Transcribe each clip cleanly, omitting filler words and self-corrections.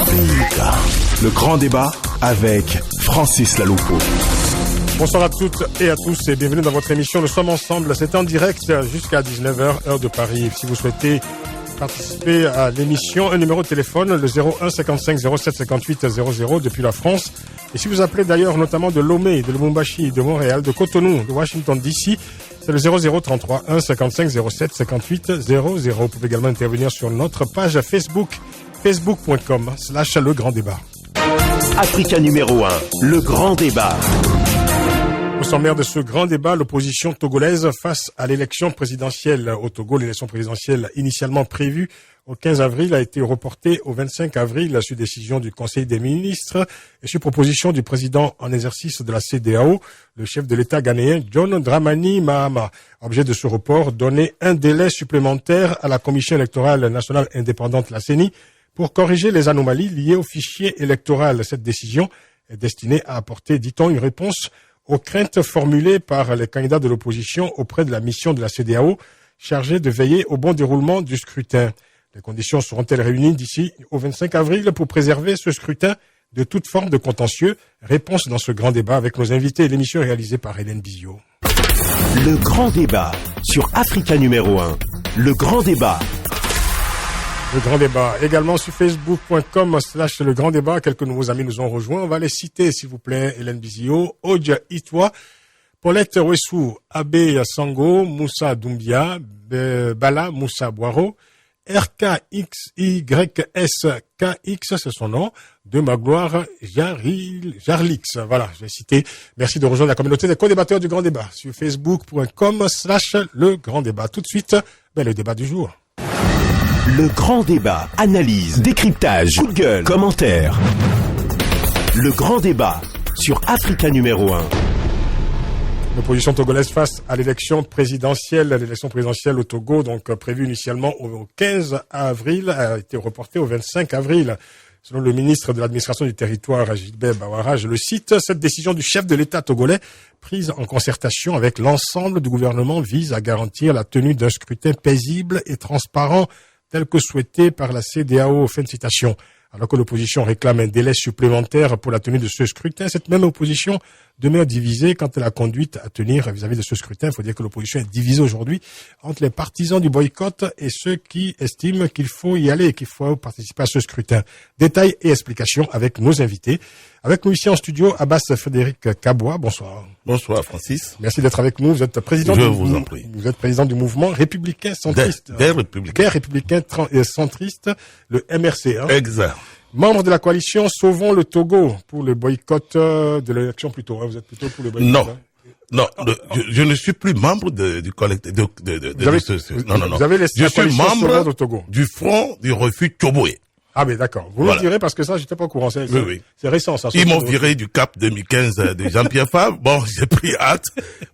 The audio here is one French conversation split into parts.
Africa. Le grand débat avec Francis Laloupo. Bonsoir à toutes et à tous et bienvenue dans votre émission. Nous sommes ensemble, c'est en direct jusqu'à 19h, heure de Paris. Si vous souhaitez participer à l'émission, un numéro de téléphone, le 01 55 07 58 00 depuis la France. Et si vous appelez d'ailleurs notamment de Lomé, de Lubumbashi, de Montréal, de Cotonou, de Washington DC, c'est le 0033 1 55 07 58 00. Vous pouvez également intervenir sur notre page Facebook, facebook.com/le grand débat. Africa numéro 1, le grand débat. Au sommaire de ce grand débat, l'opposition togolaise face à l'élection présidentielle au Togo. L'élection présidentielle initialement prévue au 15 avril a été reportée au 25 avril sur décision du Conseil des ministres et sur proposition du président en exercice de la CEDEAO, le chef de l'État ghanéen John Dramani Mahama. Objet de ce report, donner un délai supplémentaire à la Commission électorale nationale indépendante, la CENI, pour corriger les anomalies liées au fichier électoral. Cette décision est destinée à apporter, dit-on, une réponse aux craintes formulées par les candidats de l'opposition auprès de la mission de la CEDEAO chargée de veiller au bon déroulement du scrutin. Les conditions seront-elles réunies d'ici au 25 avril pour préserver ce scrutin de toute forme de contentieux? Réponse dans ce grand débat avec nos invités et l'émission réalisée par Hélène Bizio. Le grand débat sur Africa numéro 1. Le grand débat. Le grand débat. Également sur facebook.com/le grand débat. Quelques nouveaux amis nous ont rejoints. On va les citer, s'il vous plaît. Hélène Bizio, Odja Itwa, Paulette Wessou, Abe Sango, Moussa Doumbia, Bala Moussa Boiro, RKXYSKX, c'est son nom, de Magloire Jarlix. Voilà, je vais citer. Merci de rejoindre la communauté des co-débatteurs du grand débat sur facebook.com/le grand débat. Tout de suite, le débat du jour. Le grand débat, analyse, décryptage, coup de gueule, commentaires. Le grand débat sur Africa numéro 1. L'opposition togolaise face à l'élection présidentielle au Togo, donc prévue initialement au 15 avril, a été reportée au 25 avril. Selon le ministre de l'administration du territoire, Gilbert Bawara, je le cite, cette décision du chef de l'État togolais, prise en concertation avec l'ensemble du gouvernement, vise à garantir la tenue d'un scrutin paisible et transparent tel que souhaité par la CEDEAO, fin de citation. Alors que l'opposition réclame un délai supplémentaire pour la tenue de ce scrutin, cette même opposition demeure divisée quant à la conduite à tenir vis-à-vis de ce scrutin. Il faut dire que l'opposition est divisée aujourd'hui entre les partisans du boycott et ceux qui estiment qu'il faut y aller, qu'il faut participer à ce scrutin. Détails et explications avec nos invités. Avec nous ici en studio, Abbas Frédéric Kaboua. Bonsoir. Bonsoir Francis. Merci d'être avec nous. Vous êtes président vous êtes président du mouvement républicain centriste. Des républicains centristes, le MRC. Hein. Exact. Membre de la coalition Sauvons le Togo pour le boycott de l'élection plutôt. Hein. Vous êtes plutôt pour le boycott? Non. Hein. Non, je ne suis plus membre du collectif. Non. Vous avez je suis membre Togo. Du Front du refus Tchoboué. Ah, mais d'accord. Vous me direz parce que ça, j'étais pas au courant. C'est récent, ça. Ils m'ont viré du Cap 2015 de Jean-Pierre Favre. Bon, j'ai pris hâte.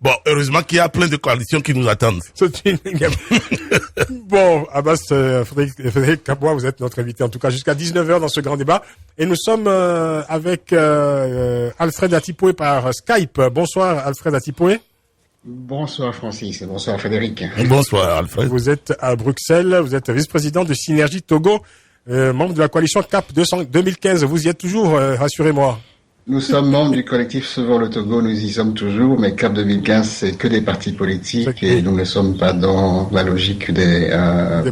Bon, heureusement qu'il y a plein de coalitions qui nous attendent. Bon, Abbas, Frédéric Kaboua, vous êtes notre invité, en tout cas, jusqu'à 19h dans ce grand débat. Et nous sommes, avec, Alfred Atipoué par Skype. Bonsoir, Alfred Atipoué. Bonsoir Francis et bonsoir Frédéric. Bonsoir Alfred. Vous êtes à Bruxelles, vous êtes vice-président de Synergie Togo. Membre de la coalition CAP 2015, vous y êtes toujours, rassurez-moi. Nous sommes membres du collectif Sauvons le Togo, nous y sommes toujours, mais CAP 2015, c'est que des partis politiques et nous ne sommes pas dans la logique des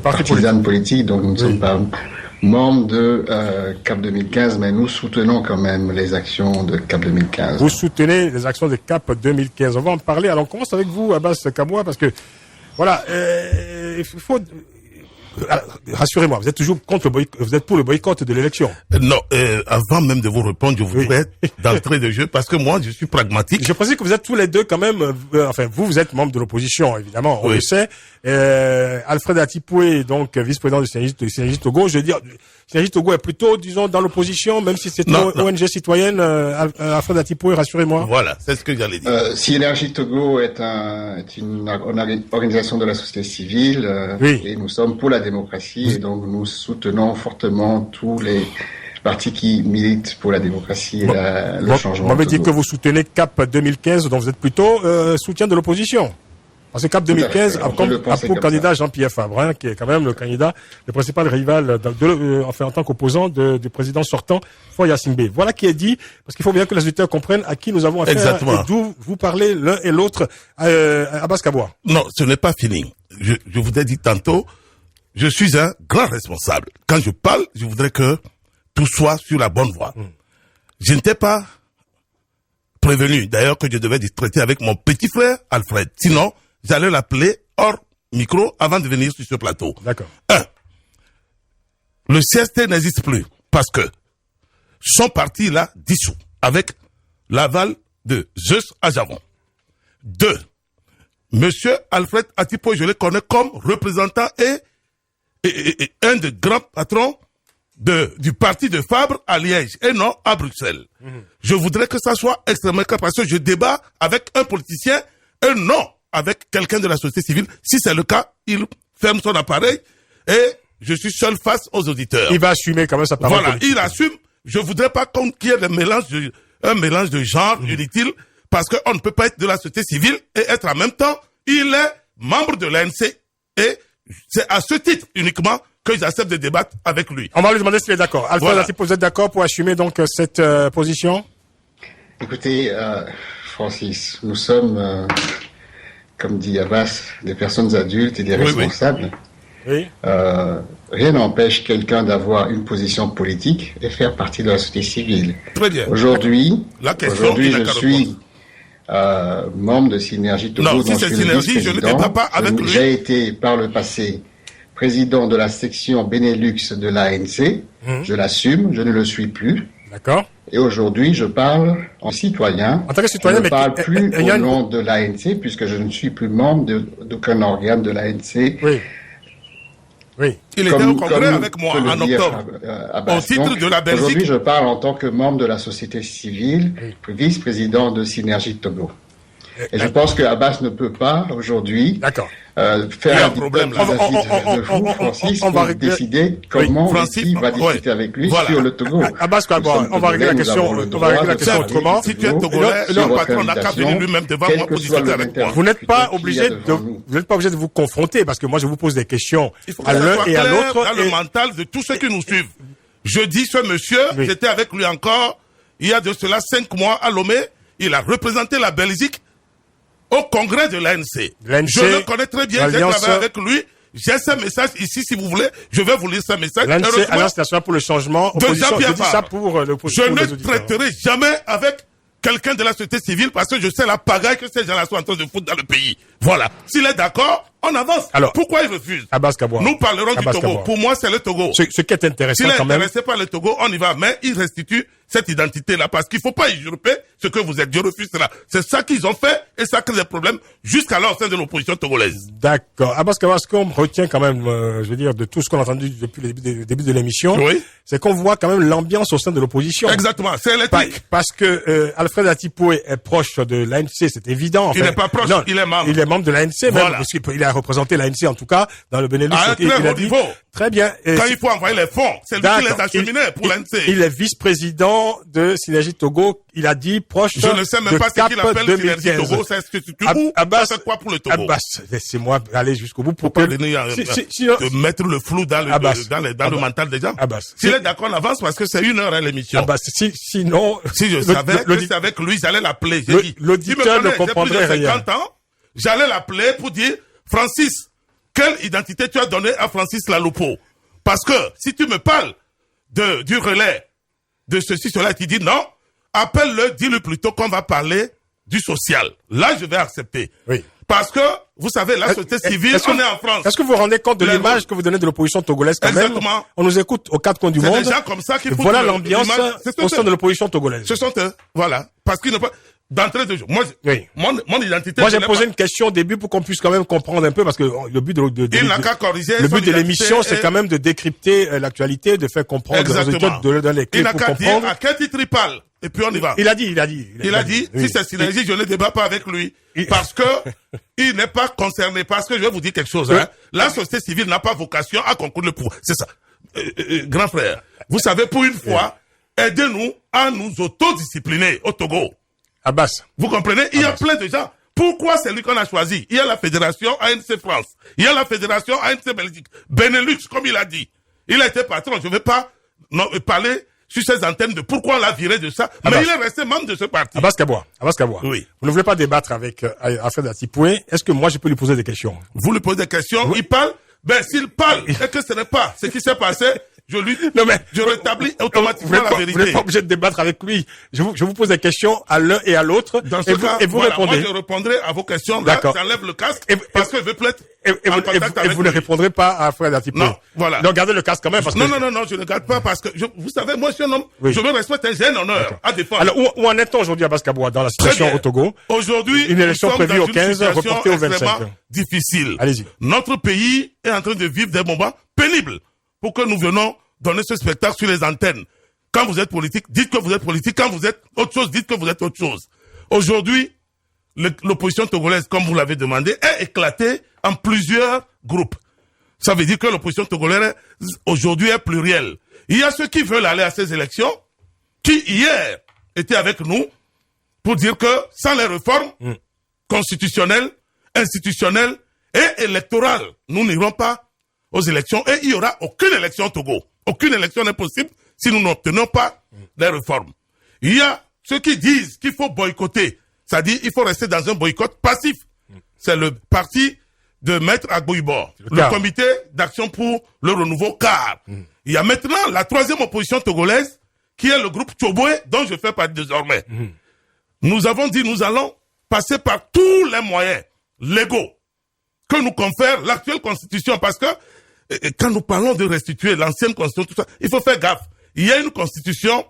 partisans politiques, donc nous ne sommes pas membres de CAP 2015, mais nous soutenons quand même les actions de CAP 2015. Vous soutenez les actions de CAP 2015. On va en parler. Alors on commence avec vous, Abbas Kaboua, parce que, voilà, il faut... Rassurez-moi, vous êtes toujours vous êtes pour le boycott de l'élection? Non, avant même de vous répondre, je voudrais être d'entrée de jeu parce que moi, je suis pragmatique. Je pensais que vous êtes tous les deux quand même, vous êtes membre de l'opposition, évidemment, on le sait. Alfred Atipoué, donc vice-président de Synergie Togo, je veux dire, Synergie Togo est plutôt, disons, dans l'opposition, même si c'est une ONG citoyenne. Alfred Atipoué, rassurez-moi. Voilà, c'est ce que j'allais dire. Synergie Togo est une organisation de la société civile, et nous sommes pour la démocratie, et donc nous soutenons fortement tous les partis qui militent pour la démocratie et le changement. Vous m'avez dit que vous soutenez CAP 2015, donc vous êtes plutôt soutien de l'opposition. Parce que CAP 2015 a pour candidat Jean-Pierre Fabre, hein, qui est quand même le candidat, le principal rival, en tant qu'opposant du président sortant, Faure Gnassingbé. Voilà qui est dit, parce qu'il faut bien que les auditeurs comprennent à qui nous avons affaire. Exactement. Et d'où vous parlez l'un et l'autre, Abbas Kabwa. Non, ce n'est pas fini. Je vous ai dit tantôt, je suis un grand responsable. Quand je parle, je voudrais que tout soit sur la bonne voie. Je n'étais pas prévenu, d'ailleurs, que je devais traiter avec mon petit frère Alfred. Sinon, j'allais l'appeler hors micro avant de venir sur ce plateau. D'accord. 1. Le CST n'existe plus parce que son parti l'a dissous avec l'aval de Zeus Ajavon. 2. Monsieur Alfred Atipoe, je le connais comme représentant et un des grands patrons du parti de Fabre à Liège et non à Bruxelles. Je voudrais que ça soit extrêmement clair parce que je débat avec un politicien et non avec quelqu'un de la société civile. Si c'est le cas, il ferme son appareil et je suis seul face aux auditeurs. Il va assumer quand même sa parole. Voilà, politique. il assume. Je voudrais pas qu'il y ait un mélange de genre inutile parce qu'on ne peut pas être de la société civile et être en même temps, il est membre de l'ANC et c'est à ce titre uniquement que j'accepte de débattre avec lui. On va lui demander s'il est d'accord. Alfred, Voilà. vous êtes d'accord pour assumer donc cette position? Écoutez, Francis, nous sommes, comme dit Abbas, des personnes adultes et des responsables. Oui. Rien n'empêche quelqu'un d'avoir une position politique et faire partie de la société civile. Très bien. Aujourd'hui, je suis membre de Synergie Togo. Non, si c'est Synergie, je ne débat pas avec lui. J'ai été par le passé président de la section Benelux de l'ANC. Je l'assume, je ne le suis plus. D'accord. Et aujourd'hui, je parle en citoyen. En tant que citoyen, je ne parle plus il y a au nom de l'ANC puisque je ne suis plus membre d'aucun organe de l'ANC. Oui. Oui. Il était au congrès avec moi en octobre. Au titre de la Belgique. Aujourd'hui, je parle en tant que membre de la société civile, vice-président de Synergie Togo. Et je pense que Abbas ne peut pas aujourd'hui faire un problème de vous, Francis, pour décider comment il va discuter avec lui sur le Togo. Abbas, on va régler la question autrement. Si tu es togolais, le patron n'a qu'à venir lui-même devant moi pour discuter avec moi. Vous n'êtes pas obligé de vous confronter parce que moi je vous pose des questions à l'un et à l'autre. Dans le mental de tous ceux qui nous suivent. Je dis ce monsieur, j'étais avec lui encore il y a de cela 5 mois à Lomé, il a représenté la Belgique au congrès de l'ANC. Je le connais très bien, j'ai travaillé avec lui. J'ai ce message ici, si vous voulez, je vais vous lire ce message. L'ANC, Alliance nationale pour le changement, opposition. Je dis ça pour l'opposition. Je ne traiterai jamais avec quelqu'un de la société civile parce que je sais la pagaille que ces gens-là sont en train de foutre dans le pays. Voilà. S'il est d'accord, on avance. Alors, pourquoi il refuse? Abbas Kabwa. Nous parlerons du Togo. Pour moi, c'est le Togo. Ce qui est intéressant quand même. S'il est intéressé par le Togo, on y va. Mais il restitue cette identité-là parce qu'il faut pas usurper ce que vous êtes. Je refuse cela. C'est ça qu'ils ont fait et ça crée des problèmes jusqu'alors au sein de l'opposition togolaise. D'accord. Abbas Kabwa, ce qu'on retient quand même, je veux dire, de tout ce qu'on a entendu depuis le début de l'émission, c'est qu'on voit quand même l'ambiance au sein de l'opposition. Exactement. C'est électrique. Parce que Alfred Atipoe est proche de l'ANC, c'est évident. Il n'est pas proche, il est membre. Il est membre de l'ANC, même parce qu'il a représenté l'ANC en tout cas dans le Benelux. À un très haut niveau. Très bien. Quand il faut envoyer les fonds, c'est lui qui les acheminait pour l'ANC. Il est vice-président de Synergie Togo. Il a dit proche de Je ne sais même pas ce qu'il appelle Synergie Togo. C'est ce que tu c'est quoi pour le Togo? Abbas, laissez-moi aller jusqu'au bout pour pas venir de mettre le flou dans le mental des gens. S'il est d'accord, on avance parce que c'est 1 heure à l'émission. Abbas, sinon, si je savais que c'est avec lui, j'allais l'appeler. L'auditeur ne comprendrait rien. 50 ans, j'allais l'appeler pour dire, Francis, quelle identité tu as donnée à Francis Laloupo? Parce que si tu me parles du relais, de ceci, cela, tu dis non, appelle-le, dis-le plutôt qu'on va parler du social. Là, je vais accepter. Oui. Parce que, vous savez, la société civile, on est en France. Est-ce que vous vous rendez compte de l'image que vous donnez de l'opposition togolaise quand même? On nous écoute aux 4 coins du monde. C'est des gens comme ça qui foutent voilà l'ambiance au sein de l'opposition togolaise. Ce sont eux. Voilà. Parce qu'ils ne pas, d'entrée de jeu. Moi, mon identité. Moi, j'ai posé une question au début pour qu'on puisse quand même comprendre un peu parce que le but de l'émission, c'est quand même de décrypter l'actualité, de faire comprendre aux auditeurs, de leur donner les clés pour comprendre. Il n'a qu'à dire à quel titre il parle. Et puis on y va. Il a dit. Si c'est Synergie, je ne débat pas avec lui. Parce que il n'est pas concerné. Parce que je vais vous dire quelque chose, hein. La société civile n'a pas vocation à concourir le pouvoir. C'est ça. Grand frère. Vous savez, pour une fois, aidez-nous à nous autodiscipliner au Togo. Abbas. Vous comprenez? Il y a plein de gens. Pourquoi c'est lui qu'on a choisi? Il y a la fédération ANC France. Il y a la fédération ANC Belgique. Benelux, comme il a dit. Il a été patron. Je ne vais pas parler sur ces antennes de pourquoi on l'a viré de ça. Mais il est resté membre de ce parti. Abbas Kaboua. Oui. Vous ne voulez pas débattre avec Alfred Atipoué. Est-ce que moi, je peux lui poser des questions? Vous lui posez des questions. Oui. Il parle. Ben, s'il parle et que ce n'est pas ce qui s'est passé, je rétablis automatiquement la vérité. Vous n'êtes pas obligé de débattre avec lui. Je vous pose des questions à l'un et à l'autre. Et vous répondez. Moi, je répondrai à vos questions. Là, j'enlève le casque parce que je veux plus être en contact avec vous ne répondrez pas à Alfred Atipoué. Non, voilà. Donc, gardez le casque quand même. Parce non, je ne garde pas parce que, vous savez, moi, je suis un homme, je me respecte et j'ai un honneur à défendre. Alors, où en est-on aujourd'hui à Abbas Kaboua dans la situation au Togo? Aujourd'hui, une élection prévue au 15, reportée au 25. Difficile. Allez-y. Notre pays est en train de vivre des moments pénibles pour que nous venons donner ce spectacle sur les antennes. Quand vous êtes politique, dites que vous êtes politique. Quand vous êtes autre chose, dites que vous êtes autre chose. Aujourd'hui, l'opposition togolaise, comme vous l'avez demandé, est éclatée en plusieurs groupes. Ça veut dire que l'opposition togolaise, aujourd'hui, est plurielle. Il y a ceux qui veulent aller à ces élections, qui, hier, étaient avec nous, pour dire que sans les réformes constitutionnelles, institutionnelles et électorales, nous n'irons pas aux élections et il n'y aura aucune élection au Togo. Aucune élection n'est possible si nous n'obtenons pas les réformes. Il y a ceux qui disent qu'il faut boycotter, c'est-à-dire qu'il faut rester dans un boycott passif. C'est le parti de Maître Agbouibor, le comité d'action pour le renouveau CAR. Il y a maintenant la troisième opposition togolaise qui est le groupe Tchoboué dont je fais partie désormais. Nous avons dit nous allons passer par tous les moyens légaux que nous confère l'actuelle constitution parce que quand nous parlons de restituer l'ancienne constitution, tout ça, il faut faire gaffe. Il y a une constitution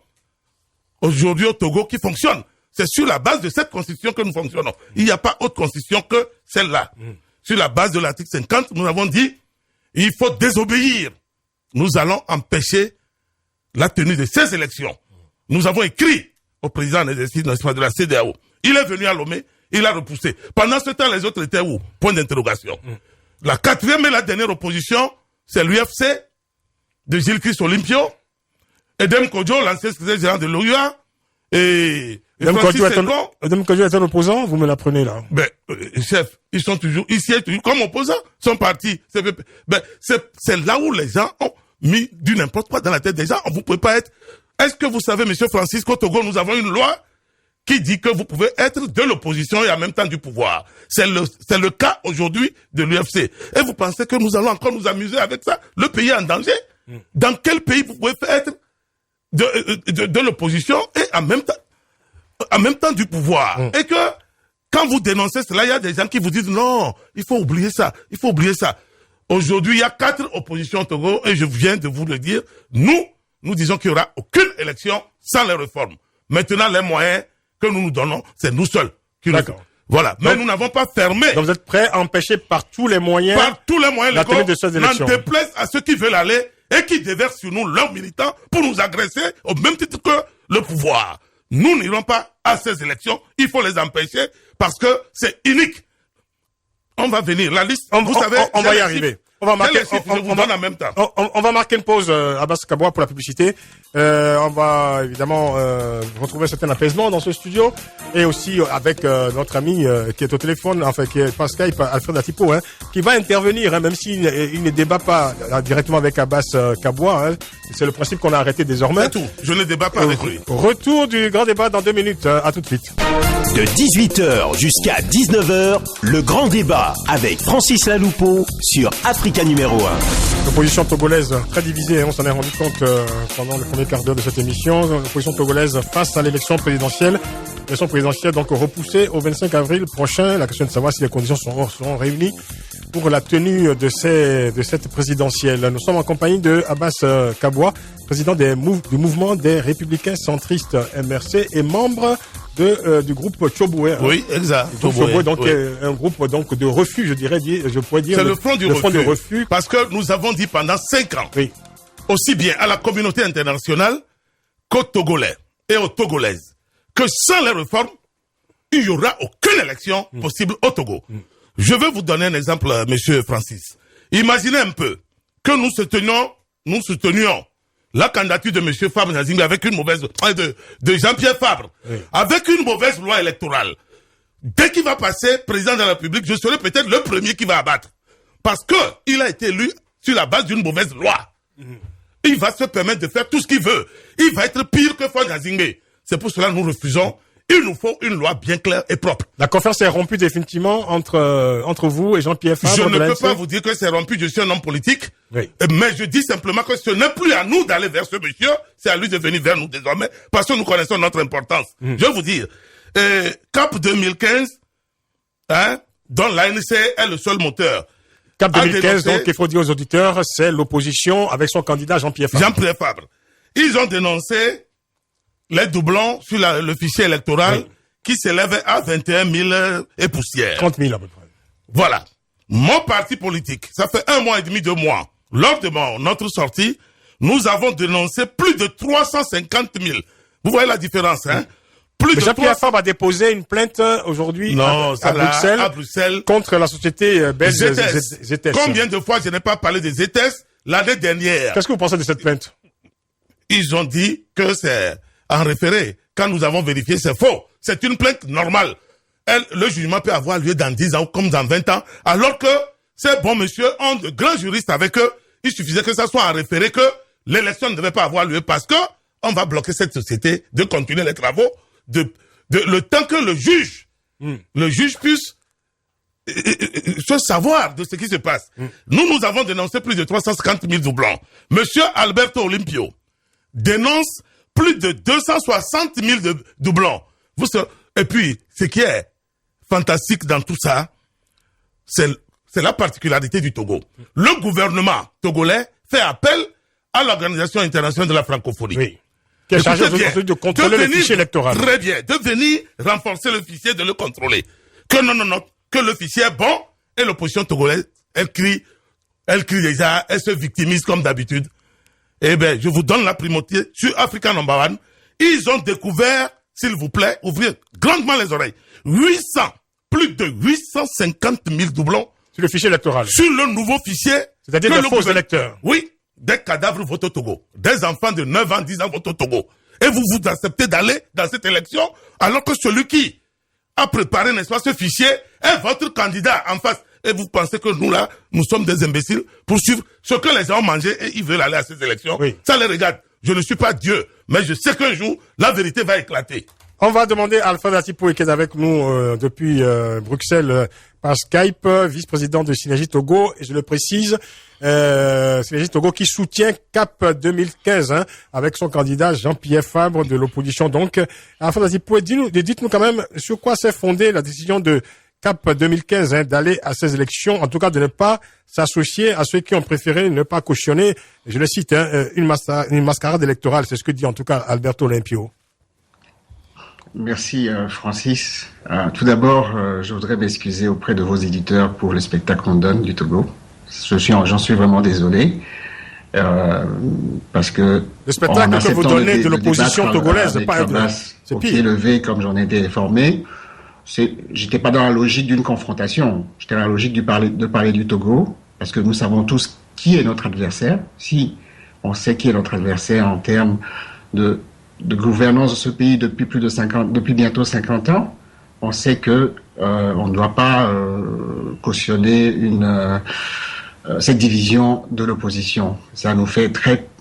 aujourd'hui au Togo qui fonctionne. C'est sur la base de cette constitution que nous fonctionnons. Il n'y a pas autre constitution que celle-là. Sur la base de l'article 50, nous avons dit il faut désobéir. Nous allons empêcher la tenue de ces élections. Nous avons écrit au président en exercice de la CEDEAO. Il est venu à Lomé, il a repoussé. Pendant ce temps, les autres étaient où? Point d'interrogation. La quatrième et la dernière opposition, c'est l'UFC de Gilles-Christ Olympio, Edem Kodjo, l'ancien secrétaire général de l'OUA, et Edem Kodjo est un opposant, vous me l'apprenez là. Ben, chef, ils sont toujours ici, comme opposants, son parti. C'est là où les gens ont mis du n'importe quoi dans la tête des gens. Vous pouvez pas être. Est-ce que vous savez, monsieur Francis, qu'au Togo, nous avons une loi qui dit que vous pouvez être de l'opposition et en même temps du pouvoir. C'est le cas aujourd'hui de l'UFC. Et vous pensez que nous allons encore nous amuser avec ça? Le pays est en danger. Dans quel pays vous pouvez être de l'opposition et en même temps du pouvoir? Et que, quand vous dénoncez cela, il y a des gens qui vous disent non, il faut oublier ça, il faut oublier ça. Aujourd'hui, il y a 4 oppositions au Togo et je viens de vous le dire. Nous disons qu'il n'y aura aucune élection sans les réformes. Maintenant, les moyens que nous nous donnons, c'est nous seuls qui le faisons. Voilà. Mais nous n'avons pas fermé. Donc vous êtes prêts à empêcher par tous les moyens la tenue de ces élections. N'en déplaise à ceux qui veulent aller et qui déversent sur nous leurs militants pour nous agresser au même titre que le pouvoir. Nous n'irons pas à ces élections. Il faut les empêcher parce que c'est unique. On va venir. La liste, vous savez. On va y arriver. On va marquer, en même temps. On va marquer une pause, Abbas Kaboua, pour la publicité. On va évidemment retrouver un certain apaisement dans ce studio et aussi avec notre ami qui est au téléphone, enfin qui est par Skype, Alfred Atipoué, qui va intervenir, même s'il ne débat pas directement avec Abbas Kaboua. C'est le principe qu'on a arrêté désormais. C'est tout. Je ne débat pas avec lui. Retour du grand débat dans 2 minutes. À tout de suite. De 18h jusqu'à 19h, le grand débat avec Francis Laloupeau sur Africa numéro 1. L'opposition togolaise très divisée, on s'en est rendu compte pendant le premier quart d'heure de cette émission. L'opposition togolaise face à l'élection présidentielle. L'élection présidentielle donc repoussée au 25 avril prochain. La question est de savoir si les conditions seront réunies pour la tenue de cette présidentielle. Nous sommes en compagnie de Abbas Kaboua, président du mouvement des Républicains centristes MRC et membre du groupe Tchoboué. Oui, exact. Tchoboué, donc un groupe donc de refus, je pourrais dire. C'est le front du refus. Parce que nous avons dit pendant 5 ans, aussi bien à la communauté internationale qu'aux Togolais et aux Togolaises, que sans les réformes, il n'y aura aucune élection possible au Togo. Je vais vous donner un exemple, monsieur Francis. Imaginez un peu que nous soutenions la candidature de monsieur Fabre Nazimbi avec une mauvaise, de Jean-Pierre Fabre, avec une mauvaise loi électorale. dès qu'il va passer président de la République, je serai peut-être le premier qui va abattre. Parce que il a été élu sur la base d'une mauvaise loi. Il va se permettre de faire tout ce qu'il veut. Il va être pire que Faure Gnassingbé. C'est pour cela que nous refusons. Il nous faut une loi bien claire et propre. La conférence est rompue définitivement entre vous et Jean-Pierre Fabre. Je ne peux pas vous dire que c'est rompu, je suis un homme politique. Oui. Mais je dis simplement que ce n'est plus à nous d'aller vers ce monsieur, c'est à lui de venir vers nous désormais, parce que nous connaissons notre importance. Je vais vous dire, CAP 2015, dont l'ANC est le seul moteur. CAP 2015, donc, il faut dire aux auditeurs, c'est l'opposition avec son candidat Jean-Pierre Fabre. Jean-Pierre Fabre. Ils ont dénoncé les doublons sur le fichier électoral qui s'élèvent à 21 000 et poussières. 30 000 à peu près. Voilà. Mon parti politique, ça fait 1 mois et demi, 2 mois. Lors de notre sortie, nous avons dénoncé plus de 350 000. Vous voyez la différence, hein? Jean-Pierre Fabre a déposé une plainte aujourd'hui à Bruxelles contre la société belge ZETES. Combien de fois je n'ai pas parlé des ZETES l'année dernière? Qu'est-ce que vous pensez de cette plainte? Ils ont dit que c'est en référé. Quand nous avons vérifié, c'est faux. C'est une plainte normale. Le jugement peut avoir lieu dans 10 ans comme dans 20 ans. Alors que ces bons messieurs ont de grands juristes avec eux. Il suffisait que ça soit en référé que l'élection ne devait pas avoir lieu parce que on va bloquer cette société de continuer les travaux le temps que le juge puisse se savoir de ce qui se passe. Nous avons dénoncé plus de 350 000 doublons. Monsieur Alberto Olimpio dénonce plus de 260 000 doublons. Et puis, ce qui est fantastique dans tout ça, c'est la particularité du Togo. Le gouvernement togolais fait appel à l'Organisation internationale de la francophonie. Oui. Qui est chargé de contrôler le fichier électoral. Très bien. De venir renforcer le fichier, de le contrôler. Que le fichier est bon, et l'opposition togolaise, elle crie déjà, elle se victimise comme d'habitude. Eh ben, je vous donne la primauté sur Africa No. 1. Ils ont découvert, s'il vous plaît, ouvrez grandement les oreilles, plus de 850 000 doublons. Sur le fichier électoral. Sur le nouveau fichier. C'est-à-dire des faux électeurs. Oui. Des cadavres votent au Togo. Des enfants de 9 ans, 10 ans votent au Togo. Et vous acceptez d'aller dans cette élection alors que celui qui a préparé, n'est-ce pas, ce fichier est votre candidat en face. Et vous pensez que nous, là, nous sommes des imbéciles pour suivre ce que les gens ont mangé et ils veulent aller à ces élections. Oui. Ça les regarde. Je ne suis pas Dieu, mais je sais qu'un jour, la vérité va éclater. On va demander à Alfred Atipoé qui est avec nous depuis Bruxelles par Skype, vice-président de Synergie Togo, et je le précise, Synergie Togo qui soutient CAP 2015 avec son candidat Jean-Pierre Fabre de l'opposition. Donc, Alfred Atipoé, dites-nous quand même sur quoi s'est fondée la décision de CAP 2015 d'aller à ces élections, en tout cas de ne pas s'associer à ceux qui ont préféré ne pas cautionner, je le cite, une mascarade électorale. C'est ce que dit en tout cas Alberto Olimpio. Merci Francis. Tout d'abord, je voudrais m'excuser auprès de vos éditeurs pour le spectacle qu'on donne du Togo. J'en suis vraiment désolé. Parce que le spectacle que vous donnez de l'opposition togolaise, c'est pire. Pied levé, comme j'en ai été informé. J'étais pas dans la logique d'une confrontation. J'étais dans la logique de parler du Togo, parce que nous savons tous qui est notre adversaire. Si on sait qui est notre adversaire en termes de gouvernance de ce pays depuis bientôt 50 ans, on sait que on ne doit pas cautionner cette division de l'opposition. Ça nous fait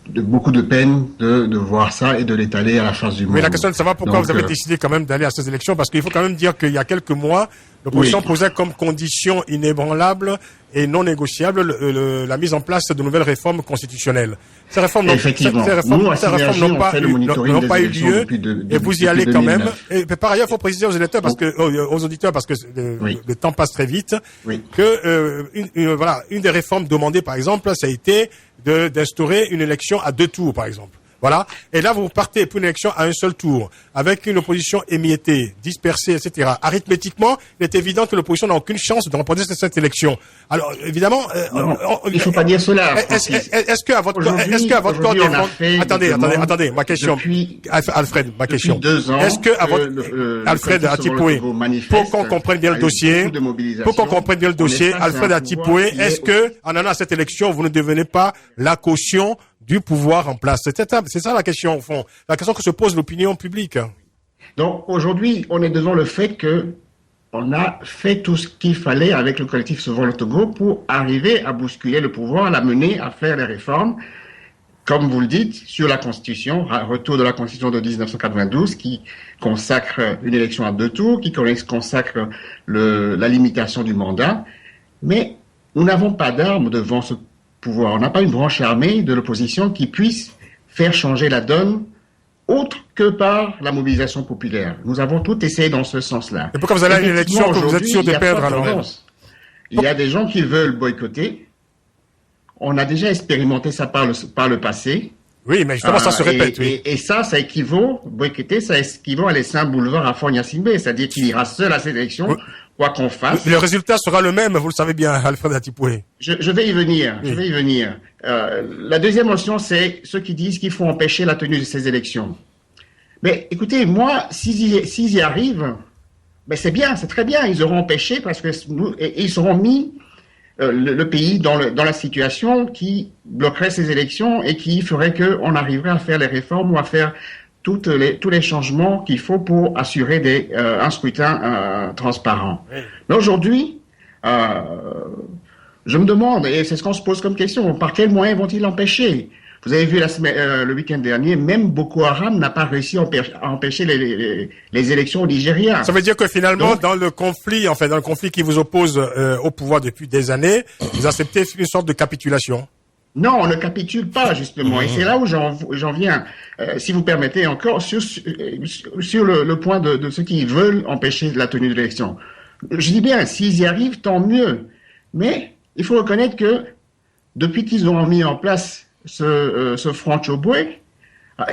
beaucoup de peine de voir ça et de l'étaler à la face du monde. Mais la question de savoir pourquoi vous avez décidé quand même d'aller à ces élections, parce qu'il faut quand même dire qu'il y a quelques mois, l'opposition posait comme condition inébranlable et non négociable la mise en place de nouvelles réformes constitutionnelles. Ces réformes n'ont pas eu lieu et vous y allez quand même. Et par ailleurs, il faut préciser aux électeurs, aux auditeurs, parce que le temps passe très vite, que une des réformes demandées, par exemple, ça a été d'instaurer une élection à 2 tours, par exemple. Voilà. Et là, vous partez pour une élection à un seul tour, avec une opposition émiettée, dispersée, etc. Arithmétiquement, il est évident que l'opposition n'a aucune chance de remporter cette élection. Alors, évidemment, il faut pas dire cela. Est-ce qu'à votre corps défendu, attendez, ma question, Alfred, ma question. Est-ce que à votre, Alfred Atipoé, pour qu'on comprenne bien le dossier, Alfred Atipoé, est-ce que, en allant à cette élection, vous ne devenez pas la caution du pouvoir en place? C'est ça la question, au fond. La question que se pose l'opinion publique. Donc, aujourd'hui, on est devant le fait que on a fait tout ce qu'il fallait avec le collectif Sauvons le Togo pour arriver à bousculer le pouvoir, à l'amener à faire les réformes, comme vous le dites, sur la Constitution, retour de la Constitution de 1992 qui consacre une élection à 2 tours, qui consacre la limitation du mandat. Mais nous n'avons pas d'armes devant ce pouvoir. On n'a pas une branche armée de l'opposition qui puisse faire changer la donne autre que par la mobilisation populaire. Nous avons tout essayé dans ce sens-là. Et pourquoi vous allez à une élection que vous êtes sûr de perdre alors? Il y a des gens qui veulent boycotter. On a déjà expérimenté ça par le passé. Oui, mais justement, ça se répète. Oui. Et ça équivaut, boycotter, ça équivaut à laisser un boulevard à Fogna-Simbe. C'est-à-dire qu'il ira seul à cette élection, oui, quoi qu'on fasse. Le résultat sera le même, vous le savez bien, Alfred Atipoué. Je vais y venir. Oui. Je vais y venir. La deuxième option, c'est ceux qui disent qu'il faut empêcher la tenue de ces élections. Mais écoutez, moi, s'ils y arrivent, ben c'est bien, c'est très bien. Ils auront empêché parce que ils auront mis le pays dans la situation qui bloquerait ces élections et qui ferait qu'on arriverait à faire les réformes ou à faire tous les changements qu'il faut pour assurer un scrutin transparent. Oui. Mais aujourd'hui, je me demande, et c'est ce qu'on se pose comme question, par quels moyens vont-ils l'empêcher? Vous avez vu le week-end dernier, même Boko Haram n'a pas réussi à empêcher les élections au Nigeria. Ça veut dire que finalement, dans le conflit qui vous oppose au pouvoir depuis des années, vous acceptez une sorte de capitulation. Non, on ne capitule pas, justement. Et c'est là où j'en viens, si vous permettez encore, sur le point de ceux qui veulent empêcher la tenue de l'élection. Je dis bien, s'ils y arrivent, tant mieux. Mais il faut reconnaître que depuis qu'ils ont mis en place ce Front Tchobwe,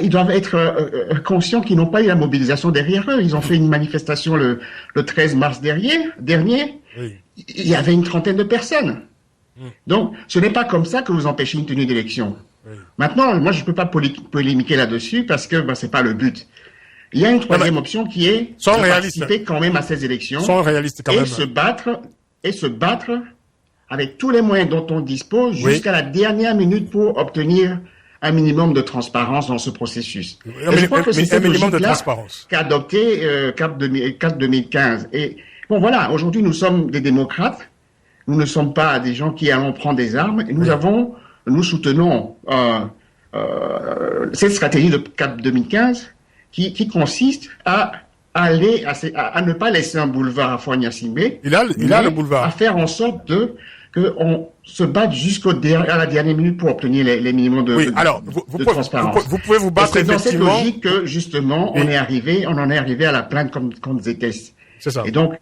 ils doivent être conscients qu'ils n'ont pas eu la mobilisation derrière eux. Ils ont fait une manifestation le 13 mars dernier. Oui. Il y avait une trentaine de personnes. Donc, ce n'est pas comme ça que vous empêchez une tenue d'élection. Oui. Maintenant, moi, je ne peux pas polémiquer là-dessus parce que c'est pas le but. Il y a une troisième option qui est de participer quand même à ces élections et se battre avec tous les moyens dont on dispose jusqu'à la dernière minute pour obtenir un minimum de transparence dans ce processus. Je crois que c'est un minimum de transparence qu'a adopté CAP 2015. Et bon, voilà, aujourd'hui, nous sommes des démocrates. Nous ne sommes pas des gens qui allons prendre des armes. Et nous soutenons cette stratégie de CAP 2015 qui consiste à ne pas laisser un boulevard à Fogna-Simbe. Il a le boulevard. À faire en sorte qu'on se batte à la dernière minute pour obtenir les minimums de transparence. Vous pouvez vous battre effectivement. C'est dans cette logique que, justement, on en est arrivé à la plainte contre Zetes. C'est ça. Et donc,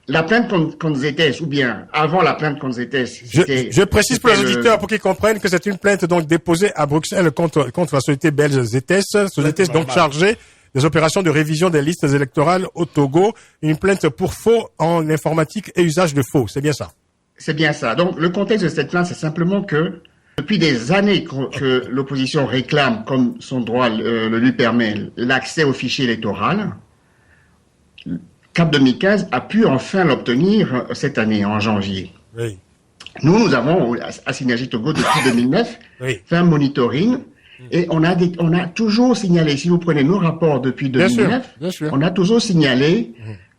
la plainte contre Zetes, ou bien avant la plainte contre Zetes, je précise pour les auditeurs pour qu'ils comprennent que c'est une plainte donc déposée à Bruxelles contre la société belge Zetes, société donc chargée des opérations de révision des listes électorales au Togo, une plainte pour faux en informatique et usage de faux. C'est bien ça. C'est bien ça. Donc, le contexte de cette plainte, c'est simplement que depuis des années que l'opposition réclame, comme son droit le lui permet, l'accès au fichier électoral, CAP 2015 a pu enfin l'obtenir cette année, en janvier. Oui. Nous avons, à Synergie Togo, depuis 2009, fait un monitoring. Et on a toujours signalé, si vous prenez nos rapports depuis 2009, bien sûr. On a toujours signalé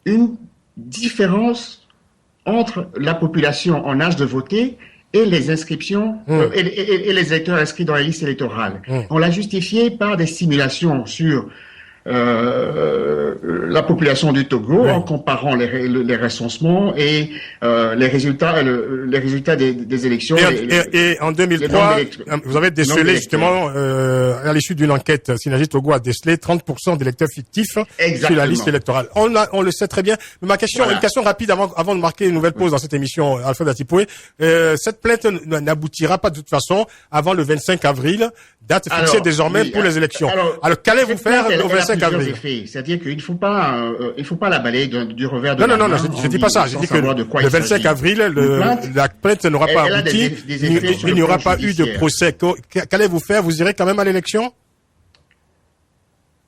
une différence entre la population en âge de voter et les inscriptions et les électeurs inscrits dans les listes électorales. On l'a justifié par des simulations sur la population du Togo en comparant les recensements et les résultats des élections. Et en 2003, vous avez décelé justement à l'issue d'une enquête, Synergie Togo a décelé 30% d'électeurs fictifs sur la liste électorale. On le sait très bien. Mais une question rapide avant de marquer une nouvelle pause dans cette émission, Alfred Atipoué. Cette plainte n'aboutira pas de toute façon avant le 25 avril, date fixée désormais pour les élections. Alors qu'allez-vous faire le 25 avril? C'est-à-dire qu'il ne faut pas la balayer du revers de la main. Non, je dis pas ça. Je dis que le 25 avril, la plainte n'aura pas abouti. Il n'y aura pas eu de procès. Qu'allez-vous faire? Vous irez quand même à l'élection?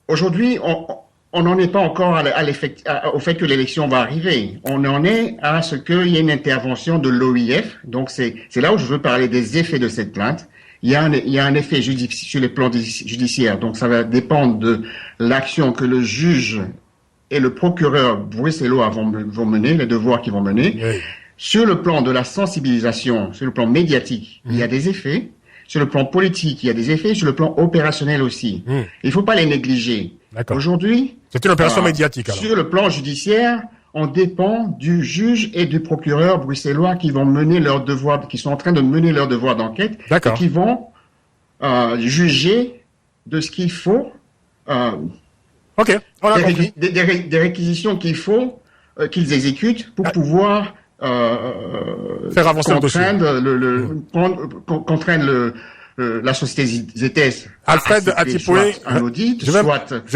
Aujourd'hui, on n'en est pas encore au fait que l'élection va arriver. On en est à ce qu'il y ait une intervention de l'OIF. Donc c'est là où je veux parler des effets de cette plainte. Il y a un effet sur les plans judiciaires. Donc ça va dépendre de l'action que le juge et le procureur bruxellois vont mener, les devoirs qu'ils vont mener. Oui. Sur le plan de la sensibilisation, sur le plan médiatique, il y a des effets. Sur le plan politique, il y a des effets. Sur le plan opérationnel aussi. Il faut pas les négliger. Aujourd'hui, c'est une opération médiatique. Alors. Sur le plan judiciaire, on dépend du juge et du procureur bruxellois qui vont mener leurs devoirs, qui sont en train de mener leurs devoirs d'enquête, et qui vont juger de ce qu'il faut. Ok, on a compris. Des réquisitions qu'il faut qu'ils exécutent pour pouvoir faire avancer contraindre la société ZTS. Alfred Atipoué, un audit, je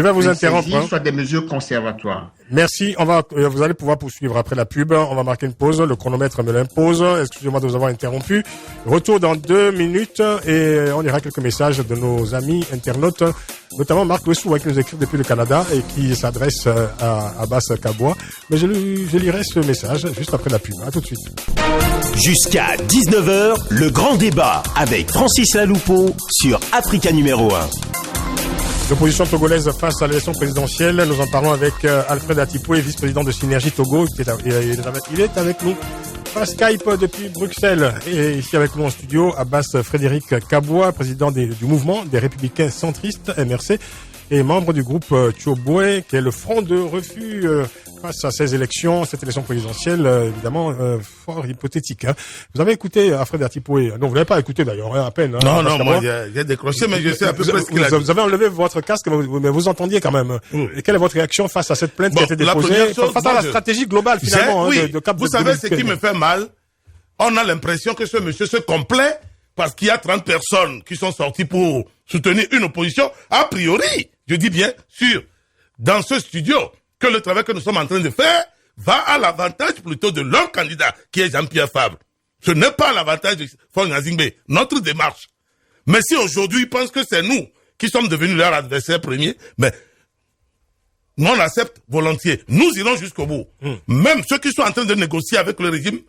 vais vous interrompre. Soit des mesures conservatoires. Merci. Vous allez pouvoir poursuivre après la pub. On va marquer une pause. Le chronomètre me l'impose. Excusez-moi de vous avoir interrompu. Retour dans 2 minutes et on lira quelques messages de nos amis internautes, notamment Marc Wessou, qui nous écrit depuis le Canada et qui s'adresse à Abbas Kaboua. Mais je lirai ce message juste après la pub. À tout de suite. Jusqu'à 19h, le grand débat avec Francis Laloupeau sur Africa numéro 1. L'opposition togolaise face à l'élection présidentielle, nous en parlons avec Alfred Atipoué, vice-président de Synergie Togo. Il est avec nous par Skype depuis Bruxelles. Et ici avec nous en studio, Abbas Frédéric Kaboua, président du mouvement des Républicains Centristes, MRC, et membre du groupe Tchoboué, qui est le front de refus face à cette élection présidentielle, évidemment, fort hypothétique. Hein. Vous avez écouté Alfred Atipoué? Non, vous l'avez pas écouté d'ailleurs, à peine. Hein, non, moi j'ai décroché, mais je sais à peu près ce qu'il a dit. Vous avez enlevé votre casque, mais vous entendiez quand même. Et quelle est votre réaction face à cette plainte qui a été déposée, face à la stratégie globale finalement de Cap? Vous savez ce qui me fait mal? On a l'impression que ce monsieur se complaît parce qu'il y a 30 personnes qui sont sorties pour soutenir une opposition. A priori, je dis bien sûr, dans ce studio, que le travail que nous sommes en train de faire va à l'avantage plutôt de leur candidat, qui est Jean-Pierre Fabre. Ce n'est pas l'avantage de Faure Gnassingbé, notre démarche. Mais si aujourd'hui ils pensent que c'est nous qui sommes devenus leur adversaire premier, mais nous on accepte volontiers. Nous irons jusqu'au bout. Même ceux qui sont en train de négocier avec le régime,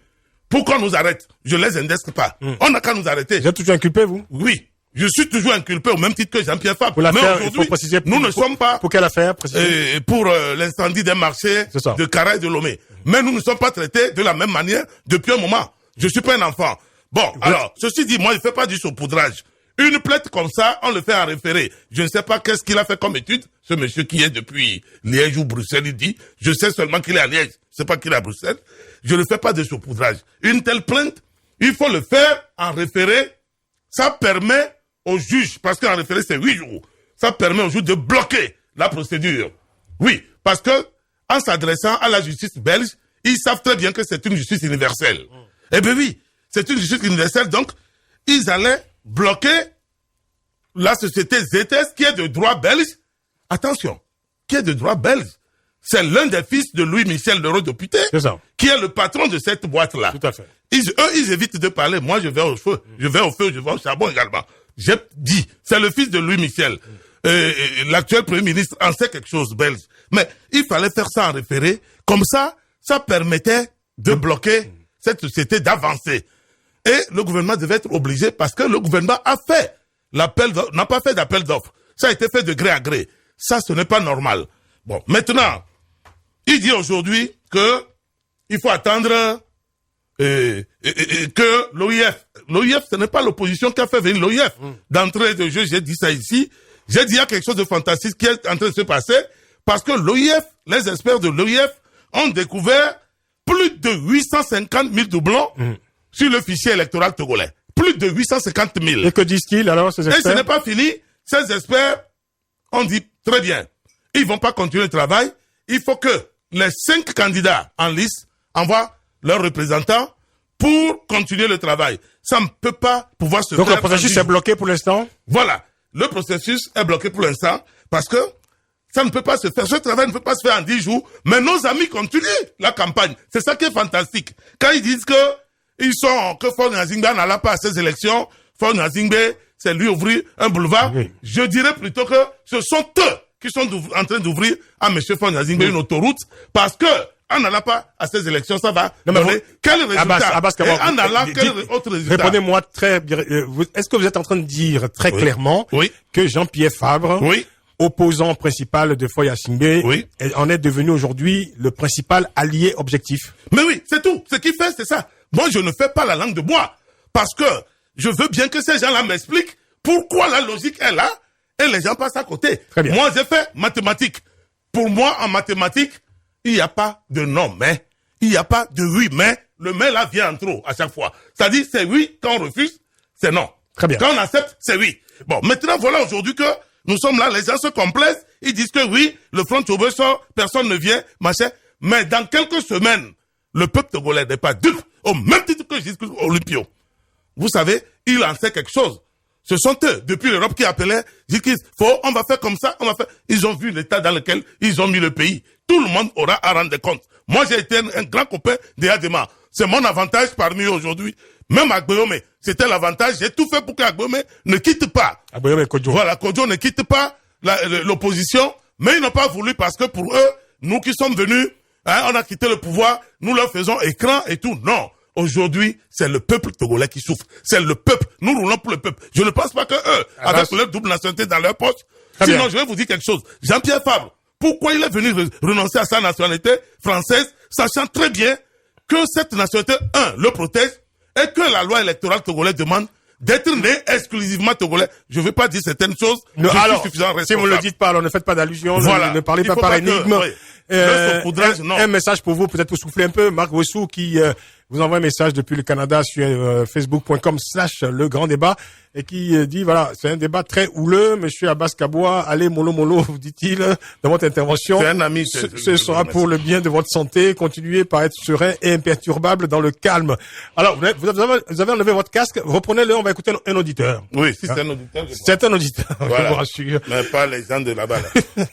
pourquoi nous arrêtent? Je les indesque pas. On n'a qu'à nous arrêter. Vous êtes toujours inculpé, vous? Oui. Je suis toujours inculpé au même titre que Jean-Pierre Fabre. Mais aujourd'hui, nous ne sommes pas... Pour quelle affaire? Pour l'incendie d'un marché de Kara et de Lomé. Mais nous ne sommes pas traités de la même manière depuis un moment. Je suis pas un enfant. Bon, alors, ceci dit, moi, je fais pas du saupoudrage. Une plainte comme ça, on le fait en référé. Je ne sais pas qu'est-ce qu'il a fait comme étude. Ce monsieur qui est depuis Liège ou Bruxelles, il dit. Je sais seulement qu'il est à Liège. Je sais pas qu'il est à Bruxelles. Je ne fais pas de saupoudrage. Une telle plainte, il faut le faire en référé. Ça permet au juge, parce qu'en référé c'est 8 jours, ça permet au juge de bloquer la procédure. Oui, parce que en s'adressant à la justice belge, ils savent très bien que c'est une justice universelle. Eh bien oui, c'est une justice universelle, donc ils allaient bloquer la société ZTS qui est de droit belge. Attention, qui est de droit belge. C'est l'un des fils de Louis-Michel, l'eurodéputé, qui est le patron de cette boîte-là. Tout à fait. Ils évitent de parler. Moi, je vais au feu. Je vais au charbon également. J'ai dit, c'est le fils de Louis-Michel. L'actuel Premier ministre en sait quelque chose, belge. Mais il fallait faire ça en référé. Comme ça, ça permettait de bloquer cette société d'avancer. Et le gouvernement devait être obligé parce que le gouvernement a fait l'appel d'offres, n'a pas fait d'appel d'offres. Ça a été fait de gré à gré. Ça, ce n'est pas normal. Bon, maintenant, il dit aujourd'hui que il faut attendre que l'OIF, ce n'est pas l'opposition qui a fait venir l'OIF. D'entrée de jeu, j'ai dit ça ici. J'ai dit il y a quelque chose de fantastique qui est en train de se passer parce que l'OIF, les experts de l'OIF ont découvert plus de 850 000 doublons sur le fichier électoral togolais. Plus de 850 000. Et que disent-ils alors, ces experts? Et ce n'est pas fini. Ces experts ont dit très bien. Ils vont pas continuer le travail. Il faut que les 5 candidats en liste envoient leurs représentants pour continuer le travail. Ça ne peut pas pouvoir se faire. Donc le processus est bloqué pour l'instant? Voilà. Le processus est bloqué pour l'instant parce que ça ne peut pas se faire. Ce travail ne peut pas se faire en 10 jours. Mais nos amis continuent la campagne. C'est ça qui est fantastique. Quand ils disent que Faure Gnassingbé n'alla pas à ces élections, Faure Gnassingbé, c'est lui ouvrir un boulevard. Oui. Je dirais plutôt que ce sont eux qui sont en train d'ouvrir à M. Faure Gnassingbé une autoroute parce que en n'allant pas à ces élections, ça va donner quel résultat? En allant, quel autre résultat? Répondez-moi très bien. Est-ce que vous êtes en train de dire très clairement que Jean-Pierre Fabre opposant principal de Foy Assingbe, oui, en est devenu aujourd'hui le principal allié objectif. Mais oui, c'est tout. Ce qu'il fait, c'est ça. Moi, je ne fais pas la langue de bois. Parce que je veux bien que ces gens-là m'expliquent pourquoi la logique est là et les gens passent à côté. Très bien. Moi, j'ai fait mathématiques. Pour moi, en mathématiques, il n'y a pas de non, mais. Il n'y a pas de oui, mais. Le mais là vient en trop à chaque fois. C'est-à-dire, c'est oui. Quand on refuse, c'est non. Très bien. Quand on accepte, c'est oui. Bon, maintenant, voilà aujourd'hui que nous sommes là, les gens se complaisent. Ils disent que oui, le front Tchobé sort, personne ne vient, machin. Mais dans quelques semaines, le peuple togolais n'est pas dupe. Au même titre que je dis Olympio. Vous savez, il en sait quelque chose. Ce sont eux, depuis l'Europe, qui appelaient, on va faire comme ça, on va faire. Ils ont vu l'état dans lequel ils ont mis le pays. Tout le monde aura à rendre compte. Moi, j'ai été un grand copain d'Adema. C'est mon avantage parmi eux aujourd'hui. Même Agbeome, c'était l'avantage. J'ai tout fait pour qu'Agbeome ne quitte pas. Agbeome et Kodjo. Voilà, Kodjo ne quitte pas l'opposition, mais ils n'ont pas voulu parce que pour eux, nous qui sommes venus, on a quitté le pouvoir, nous leur faisons écran et tout. Non. Aujourd'hui, c'est le peuple togolais qui souffre. C'est le peuple. Nous roulons pour le peuple. Je ne pense pas que eux, avec leur double nationalité dans leur poche. Sinon, je vais vous dire quelque chose. Jean-Pierre Fabre, pourquoi il est venu renoncer à sa nationalité française, sachant très bien que cette nationalité, le protège, et que la loi électorale togolaise demande d'être né exclusivement togolais. Je ne veux pas dire certaines choses. Alors, si vous ne le dites pas, alors ne faites pas d'allusion, voilà. Ne parlez pas par énigme. Un message pour vous, peut-être pour souffler un peu. Marc Wessou qui vous envoie un message depuis le Canada sur facebook.com/le grand débat et qui dit, voilà, c'est un débat très houleux. Monsieur Abbas Kaboua, allez mollo, vous dit-il, dans votre intervention. C'est un ami. Ce sera pour le bien de votre santé. Continuez par être serein et imperturbable dans le calme. Alors, vous avez enlevé votre casque. Reprenez-le, on va écouter un auditeur. Oui, si c'est un auditeur. C'est un auditeur, voilà. Je vous rassure. Mais pas les gens de là-bas, là.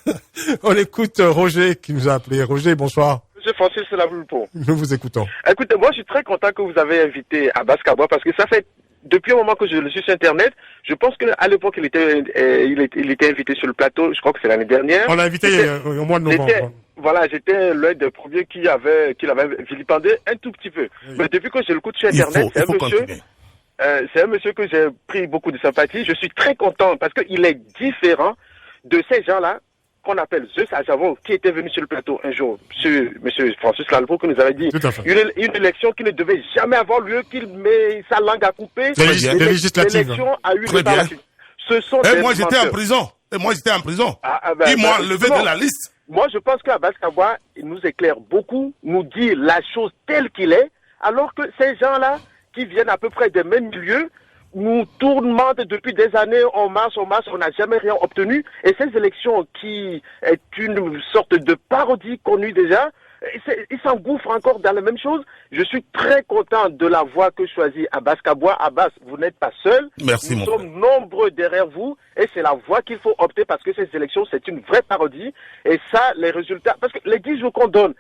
On écoute Roger qui nous a appelé. Roger, bonsoir. Monsieur Francis Lavulpo. Nous vous écoutons. Écoutez, moi je suis très content que vous avez invité Abbas Kaboua parce que ça fait depuis un moment que je le suis sur Internet. Je pense qu'à l'époque il était invité sur le plateau. Je crois que c'est l'année dernière. On l'a invité au mois de novembre. Voilà, j'étais l'un des premiers qui l'avait vilipendé un tout petit peu. Oui. Mais depuis que je l'écoute sur Internet, c'est un monsieur que j'ai pris beaucoup de sympathie. Je suis très content parce qu'il est différent de ces gens-là qu'on appelle Zeus Ajavon, qui était venu sur le plateau un jour, monsieur Francis Lalpo, qui nous avait dit une élection qui ne devait jamais avoir lieu, qu'il met sa langue à couper. L'élection a eu le par la suite. Ce sont des moi j'étais en prison. Et moi j'étais en prison. Ils m'ont enlevé de la liste. Moi je pense qu'Abbas Kaboua nous éclaire beaucoup, nous dit la chose telle qu'il est, alors que ces gens-là, qui viennent à peu près des mêmes milieux, nous tourmentent depuis des années, on marche, on n'a jamais rien obtenu. Et ces élections qui est une sorte de parodie connue déjà, ils s'engouffrent encore dans la même chose. Je suis très content de la voie que choisit Abbas Kaboua. Abbas, vous n'êtes pas seul. Merci, nous sommes nombreux derrière vous et c'est la voie qu'il faut opter parce que ces élections, c'est une vraie parodie. Et ça, les résultats, parce que les 10 jours qu'on donne,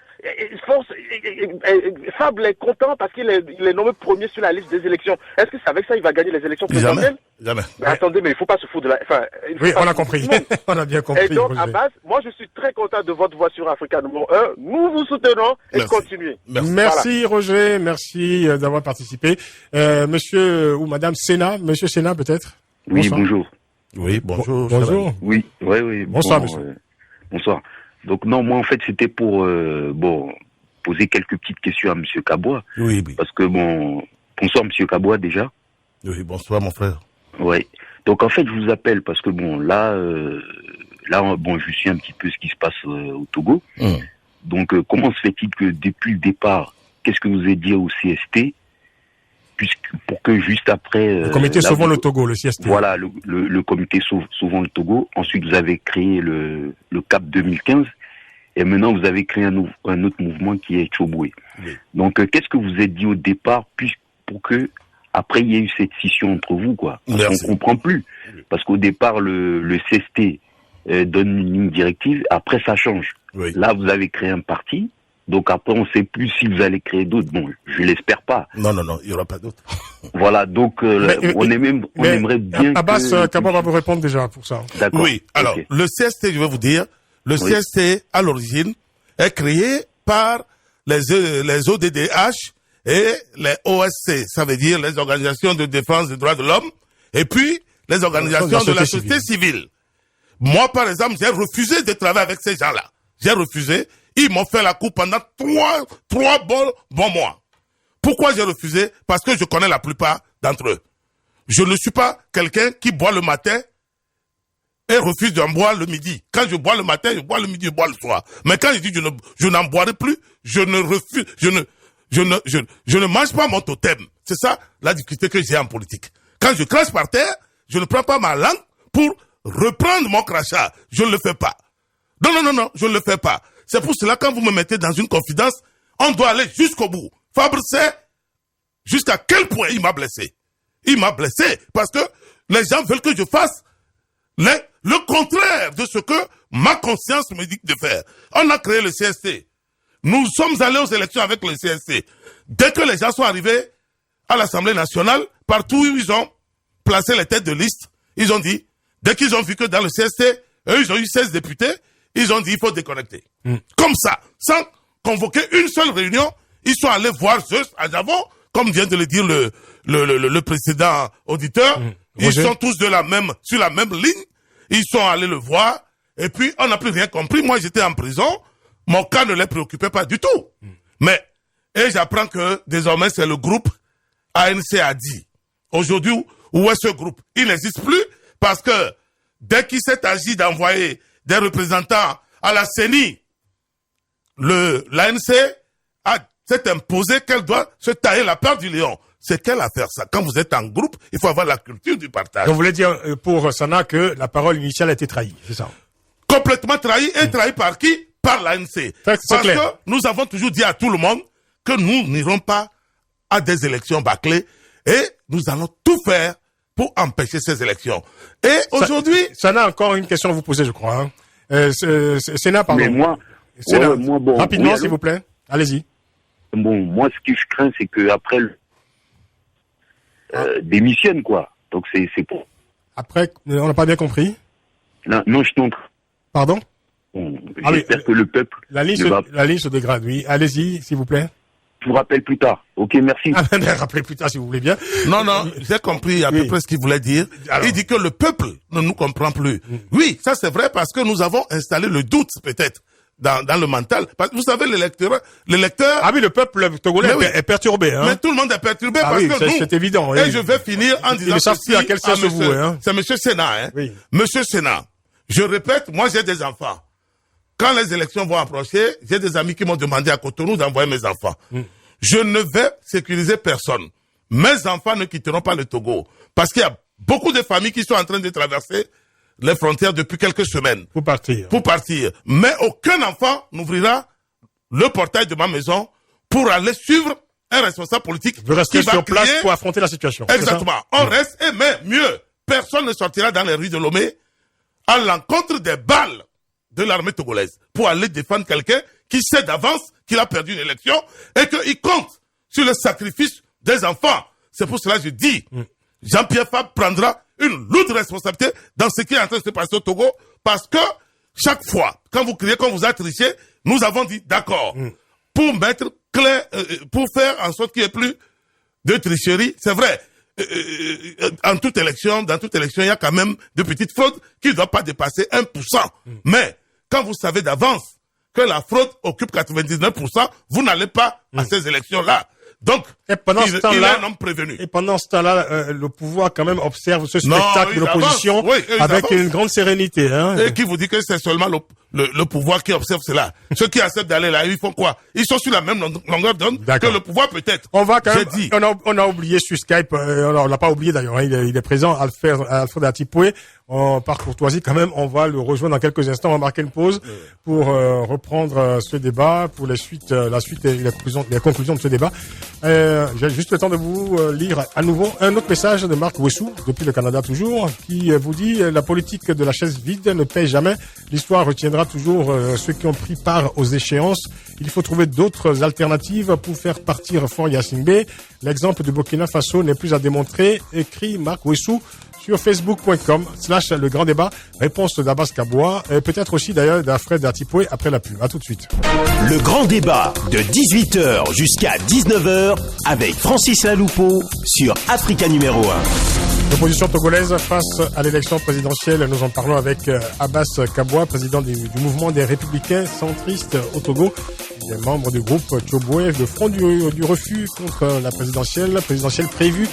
Fable est content parce qu'il est nommé premier sur la liste des élections. Est-ce que c'est avec ça il va gagner les élections présidentielles? Jamais. Mais attendez, mais il faut pas se foutre de la... oui, on a compris. On a bien compris. Et donc, Abbas, moi je suis très content de votre voix sur Africa numéro 1. Nous vous soutenons et continuez. Merci voilà. Roger, merci d'avoir participé. Monsieur ou Madame Sénat, Monsieur Sénat peut-être? Oui, bonsoir. Bonjour. Oui, bonjour. Bonjour. Oui. Bonsoir, monsieur. Bonsoir. Donc non, moi en fait c'était pour poser quelques petites questions à monsieur Kaboua. Oui. Parce que bonsoir monsieur Kaboua déjà. Oui, bonsoir mon frère. Ouais. Donc en fait je vous appelle parce que là je suis un petit peu ce qui se passe au Togo. Donc comment se fait-il que depuis le départ, qu'est-ce que vous avez dit au CST, pour que juste après... le comité Sauvons le Togo, le CST. Voilà, le comité Sauvons le Togo. Ensuite, vous avez créé le CAP 2015. Et maintenant, vous avez créé un autre mouvement qui est Tchoboué. Oui. Donc, qu'est-ce que vous avez dit au départ, pour que après il y ait eu cette scission entre vous, quoi? On ne comprend plus. Parce qu'au départ, le CST donne une ligne directive. Après, ça change. Oui. Là, vous avez créé un parti. Donc après, on ne sait plus si vous allez créer d'autres. Bon, je l'espère pas. Non, il n'y aura pas d'autres. Voilà, donc on aimerait bien Abbas Kaboua va vous répondre déjà pour ça. D'accord. Oui, alors, le CST, je vais vous dire, CST, à l'origine, est créé par les ODDH et les OSC, ça veut dire les organisations de défense des droits de l'homme, et puis les organisations de la société civile. Moi, par exemple, j'ai refusé de travailler avec ces gens-là. J'ai refusé. Ils m'ont fait la cour pendant trois bons mois. Pourquoi j'ai refusé? Parce que je connais la plupart d'entre eux. Je ne suis pas quelqu'un qui boit le matin et refuse d'en boire le midi. Quand je bois le matin, je bois le midi, je bois le soir. Mais quand je dis je n'en boirai plus, je ne mange pas mon totem. C'est ça la difficulté que j'ai en politique. Quand je crache par terre, je ne prends pas ma langue pour reprendre mon crachat. Je ne le fais pas. Non, je ne le fais pas. C'est pour cela, quand vous me mettez dans une confidence, on doit aller jusqu'au bout. Fabre sait jusqu'à quel point il m'a blessé. Il m'a blessé parce que les gens veulent que je fasse le contraire de ce que ma conscience me dit de faire. On a créé le CST. Nous sommes allés aux élections avec le CST. Dès que les gens sont arrivés à l'Assemblée nationale, partout où ils ont placé les têtes de liste, ils ont dit, dès qu'ils ont vu que dans le CST, eux, ils ont eu 16 députés, ils ont dit, il faut déconnecter. Comme ça, sans convoquer une seule réunion, ils sont allés voir Zeus à Javon, comme vient de le dire le précédent auditeur. Ils sont tous sur la même ligne. Ils sont allés le voir. Et puis, on n'a plus rien compris. Moi, j'étais en prison. Mon cas ne les préoccupait pas du tout. Et j'apprends que désormais, c'est le groupe ANC a dit. Aujourd'hui, où est ce groupe? Il n'existe plus parce que dès qu'il s'est agi d'envoyer des représentants à la CENI, l'ANC s'est imposé qu'elle doit se tailler la part du lion. C'est quelle affaire ça? Quand vous êtes en groupe, il faut avoir la culture du partage. Donc vous voulez dire pour Sana que la parole initiale a été trahie, c'est ça? Complètement trahie. Et trahie par qui? Par l'ANC. Parce que nous avons toujours dit à tout le monde que nous n'irons pas à des élections bâclées et nous allons tout faire pour empêcher ces élections. Et aujourd'hui... Sana, encore une question à vous poser, je crois. Sénat, pardon. Mais moi, Sénat, bon, rapidement, oui, s'il vous plaît. Allez-y. Bon, moi, ce que je crains, c'est que après démissionne, quoi. Donc, c'est pour... Après, on n'a pas bien compris. Non, je t'en... Pardon? Bon, j'espère que le peuple... La ligne se dégrade, oui. Allez-y, s'il vous plaît. Je vous rappelle plus tard. Ok, merci. Rappelez plus tard, si vous voulez bien. Non, j'ai compris à peu près ce qu'il voulait dire. Alors, il dit que le peuple ne nous comprend plus. Oui, ça c'est vrai parce que nous avons installé le doute, peut-être, dans le mental. Parce que vous savez, l'électeur... Ah oui, le peuple togolais est perturbé. Hein. Mais tout le monde est perturbé parce que nous... c'est évident. Et je vais finir en disant ceci à quel sens vous vouez. Hein. C'est Monsieur Sénat. Hein. Oui. Monsieur Sénat, je répète, moi j'ai des enfants. Quand les élections vont approcher, j'ai des amis qui m'ont demandé à Cotonou d'envoyer mes enfants. Je ne vais sécuriser personne. Mes enfants ne quitteront pas le Togo. Parce qu'il y a beaucoup de familles qui sont en train de traverser les frontières depuis quelques semaines. Pour partir. Mais aucun enfant n'ouvrira le portail de ma maison pour aller suivre un responsable politique. Vous restez sur place pour affronter la situation. Exactement. On reste, et mais mieux, personne ne sortira dans les rues de Lomé à l'encontre des balles de l'armée togolaise pour aller défendre quelqu'un qui sait d'avance qu'il a perdu une élection et qu'il compte sur le sacrifice des enfants. C'est pour cela que je dis, Jean-Pierre Fabre prendra une lourde responsabilité dans ce qui est en train de se passer au Togo parce que chaque fois, quand vous criez qu'on vous a triché, nous avons dit d'accord. Pour mettre clair, pour faire en sorte qu'il n'y ait plus de tricherie, c'est vrai. Dans toute élection, il y a quand même de petites fraudes qui ne doivent pas dépasser 1%. Mais quand vous savez d'avance que la fraude occupe 99%, vous n'allez pas à ces élections-là. Donc, il est un homme prévenu. Et pendant ce temps-là, le pouvoir quand même observe ce spectacle de l'opposition avec une grande sérénité. Hein. Et qui vous dit que c'est seulement le pouvoir qui observe cela. Ceux qui acceptent d'aller là, ils font quoi? Ils sont sur la même longueur d'onde que le pouvoir peut-être. On va quand même, on a oublié sur Skype, on l'a pas oublié d'ailleurs, hein, il est présent, Alfred Atipoué. Par courtoisie quand même, on va le rejoindre dans quelques instants. On va marquer une pause pour reprendre ce débat, pour la suite et les conclusions de ce débat. J'ai juste le temps de vous lire à nouveau un autre message de Marc Wessou, depuis le Canada toujours, qui vous dit la politique de la chaise vide ne paye jamais. L'histoire retiendra toujours ceux qui ont pris part aux échéances. Il faut trouver d'autres alternatives pour faire partir Fort Yassingbe. L'exemple du Burkina Faso n'est plus à démontrer, écrit Marc Wessou sur facebook.com/le grand débat. Réponse d'Abbas Kaboua et peut-être aussi d'ailleurs d'Alfred Atipoué après la pub. À tout de suite. Le grand débat de 18h jusqu'à 19h avec Francis Laloupeau sur Africa numéro 1. L'opposition togolaise face à l'élection présidentielle, nous en parlons avec Abbas Kabwa, président du mouvement des Républicains centristes au Togo. Il est membre du groupe Tchoboué, le front du refus contre la présidentielle prévue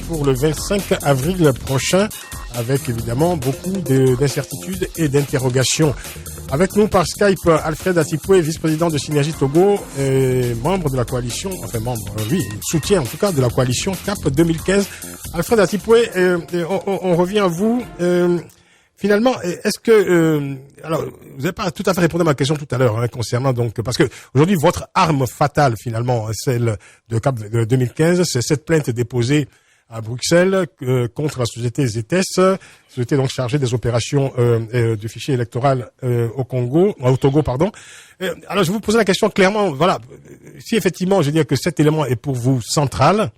pour le 25 avril prochain, avec évidemment beaucoup d'incertitudes et d'interrogations. Avec nous par Skype, Alfred Atipoué, vice-président de Synergie Togo, et membre de la coalition, soutien en tout cas de la coalition CAP 2015. Alfred Atipoué, on revient à vous. Finalement, est-ce que alors vous n'avez pas tout à fait répondu à ma question tout à l'heure concernant donc parce que aujourd'hui votre arme fatale finalement celle de CAP 2015, c'est cette plainte déposée à Bruxelles contre la société ZETES, société donc chargée des opérations du fichier électoral au Togo. Alors je vais vous poser la question clairement, voilà, si effectivement je veux dire que cet élément est pour vous central,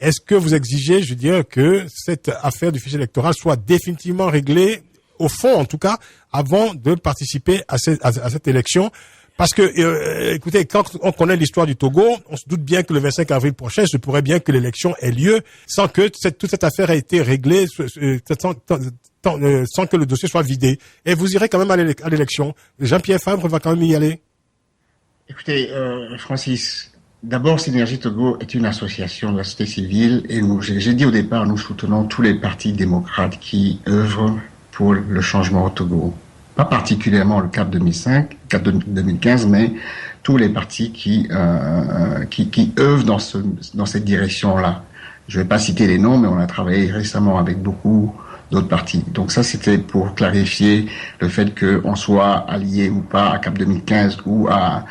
est-ce que vous exigez, je veux dire, que cette affaire du fichier électoral soit définitivement réglée, au fond en tout cas, avant de participer à cette élection? Parce que, écoutez, quand on connaît l'histoire du Togo, on se doute bien que le 25 avril prochain, il se pourrait bien que l'élection ait lieu sans que toute cette affaire ait été réglée, sans que le dossier soit vidé. Et vous irez quand même à l'élection. Jean-Pierre Fabre va quand même y aller. Écoutez, Francis, d'abord, Synergie Togo est une association de la société civile et j'ai dit au départ, nous soutenons tous les partis démocrates qui œuvrent pour le changement au Togo. Pas particulièrement le CAP 2015, mais tous les partis qui œuvrent dans cette direction-là. Je vais pas citer les noms, mais on a travaillé récemment avec beaucoup d'autres partis. Donc ça, c'était pour clarifier le fait qu'on soit allié ou pas à CAP 2015 ou à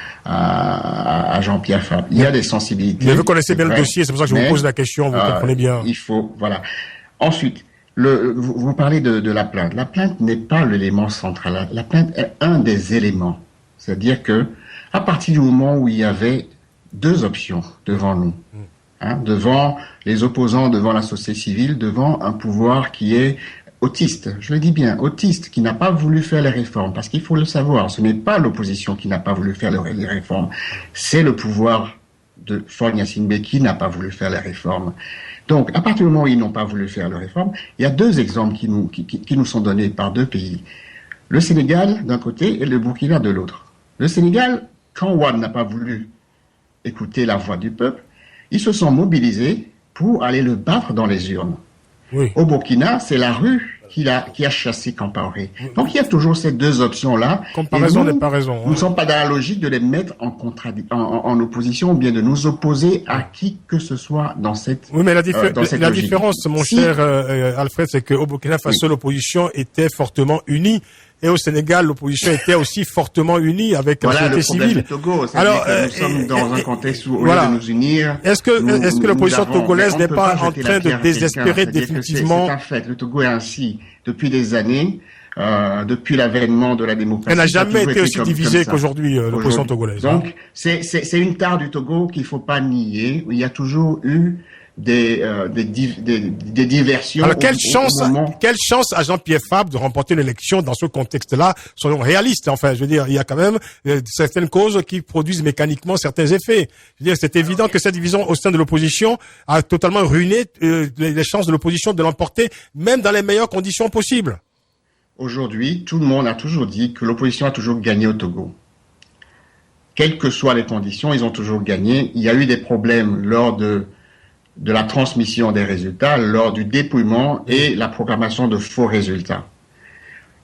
Jean-Pierre Fabre. Il y a des sensibilités. Mais vous connaissez bien le dossier, c'est pour ça que je vous pose la question, vous comprenez bien. Il faut, voilà. Ensuite, vous parlez de la plainte. La plainte n'est pas l'élément central. La plainte est un des éléments. C'est-à-dire que, à partir du moment où il y avait deux options devant nous, devant les opposants, devant la société civile, devant un pouvoir qui est autiste, je le dis bien, autiste, qui n'a pas voulu faire les réformes, parce qu'il faut le savoir, ce n'est pas l'opposition qui n'a pas voulu faire les réformes, c'est le pouvoir de Faure Gnassingbé qui n'a pas voulu faire les réformes. Donc, à partir du moment où ils n'ont pas voulu faire les réformes, il y a deux exemples qui nous sont donnés par deux pays. Le Sénégal d'un côté et le Burkina de l'autre. Le Sénégal, quand Ouad n'a pas voulu écouter la voix du peuple, ils se sont mobilisés pour aller le battre dans les urnes. Oui. Au Burkina, c'est la rue qui a chassé Compaoré. Donc il y a toujours ces deux options-là. Comparaison n'est pas raison. Nous ne sommes pas dans la logique de les mettre en opposition ou bien de nous opposer à qui que ce soit dans cette Oui, mais la différence, mon cher Alfred, c'est qu'au Burkina Faso, l'opposition était fortement unie. Et au Sénégal, l'opposition était aussi fortement unie avec la société civile. Togo, alors, nous sommes dans un contexte où, au lieu de nous unir, est-ce que l'opposition togolaise n'est pas en train de désespérer définitivement? C'est un fait. Le Togo est ainsi depuis des années. Depuis l'avènement de la démocratie. Elle n'a jamais été aussi divisée qu'aujourd'hui, l'opposition togolaise. Donc, c'est une tare du Togo qu'il faut pas nier. Il y a toujours eu des diversions. Alors quelle chance à Jean-Pierre Fabre de remporter l'élection dans ce contexte-là? Soyons réalistes. Enfin, je veux dire, il y a quand même certaines causes qui produisent mécaniquement certains effets. Je veux dire, c'est évident que cette division au sein de l'opposition a totalement ruiné les chances de l'opposition de l'emporter, même dans les meilleures conditions possibles. Aujourd'hui, tout le monde a toujours dit que l'opposition a toujours gagné au Togo. Quelles que soient les conditions, ils ont toujours gagné. Il y a eu des problèmes lors de la transmission des résultats, lors du dépouillement et la proclamation de faux résultats.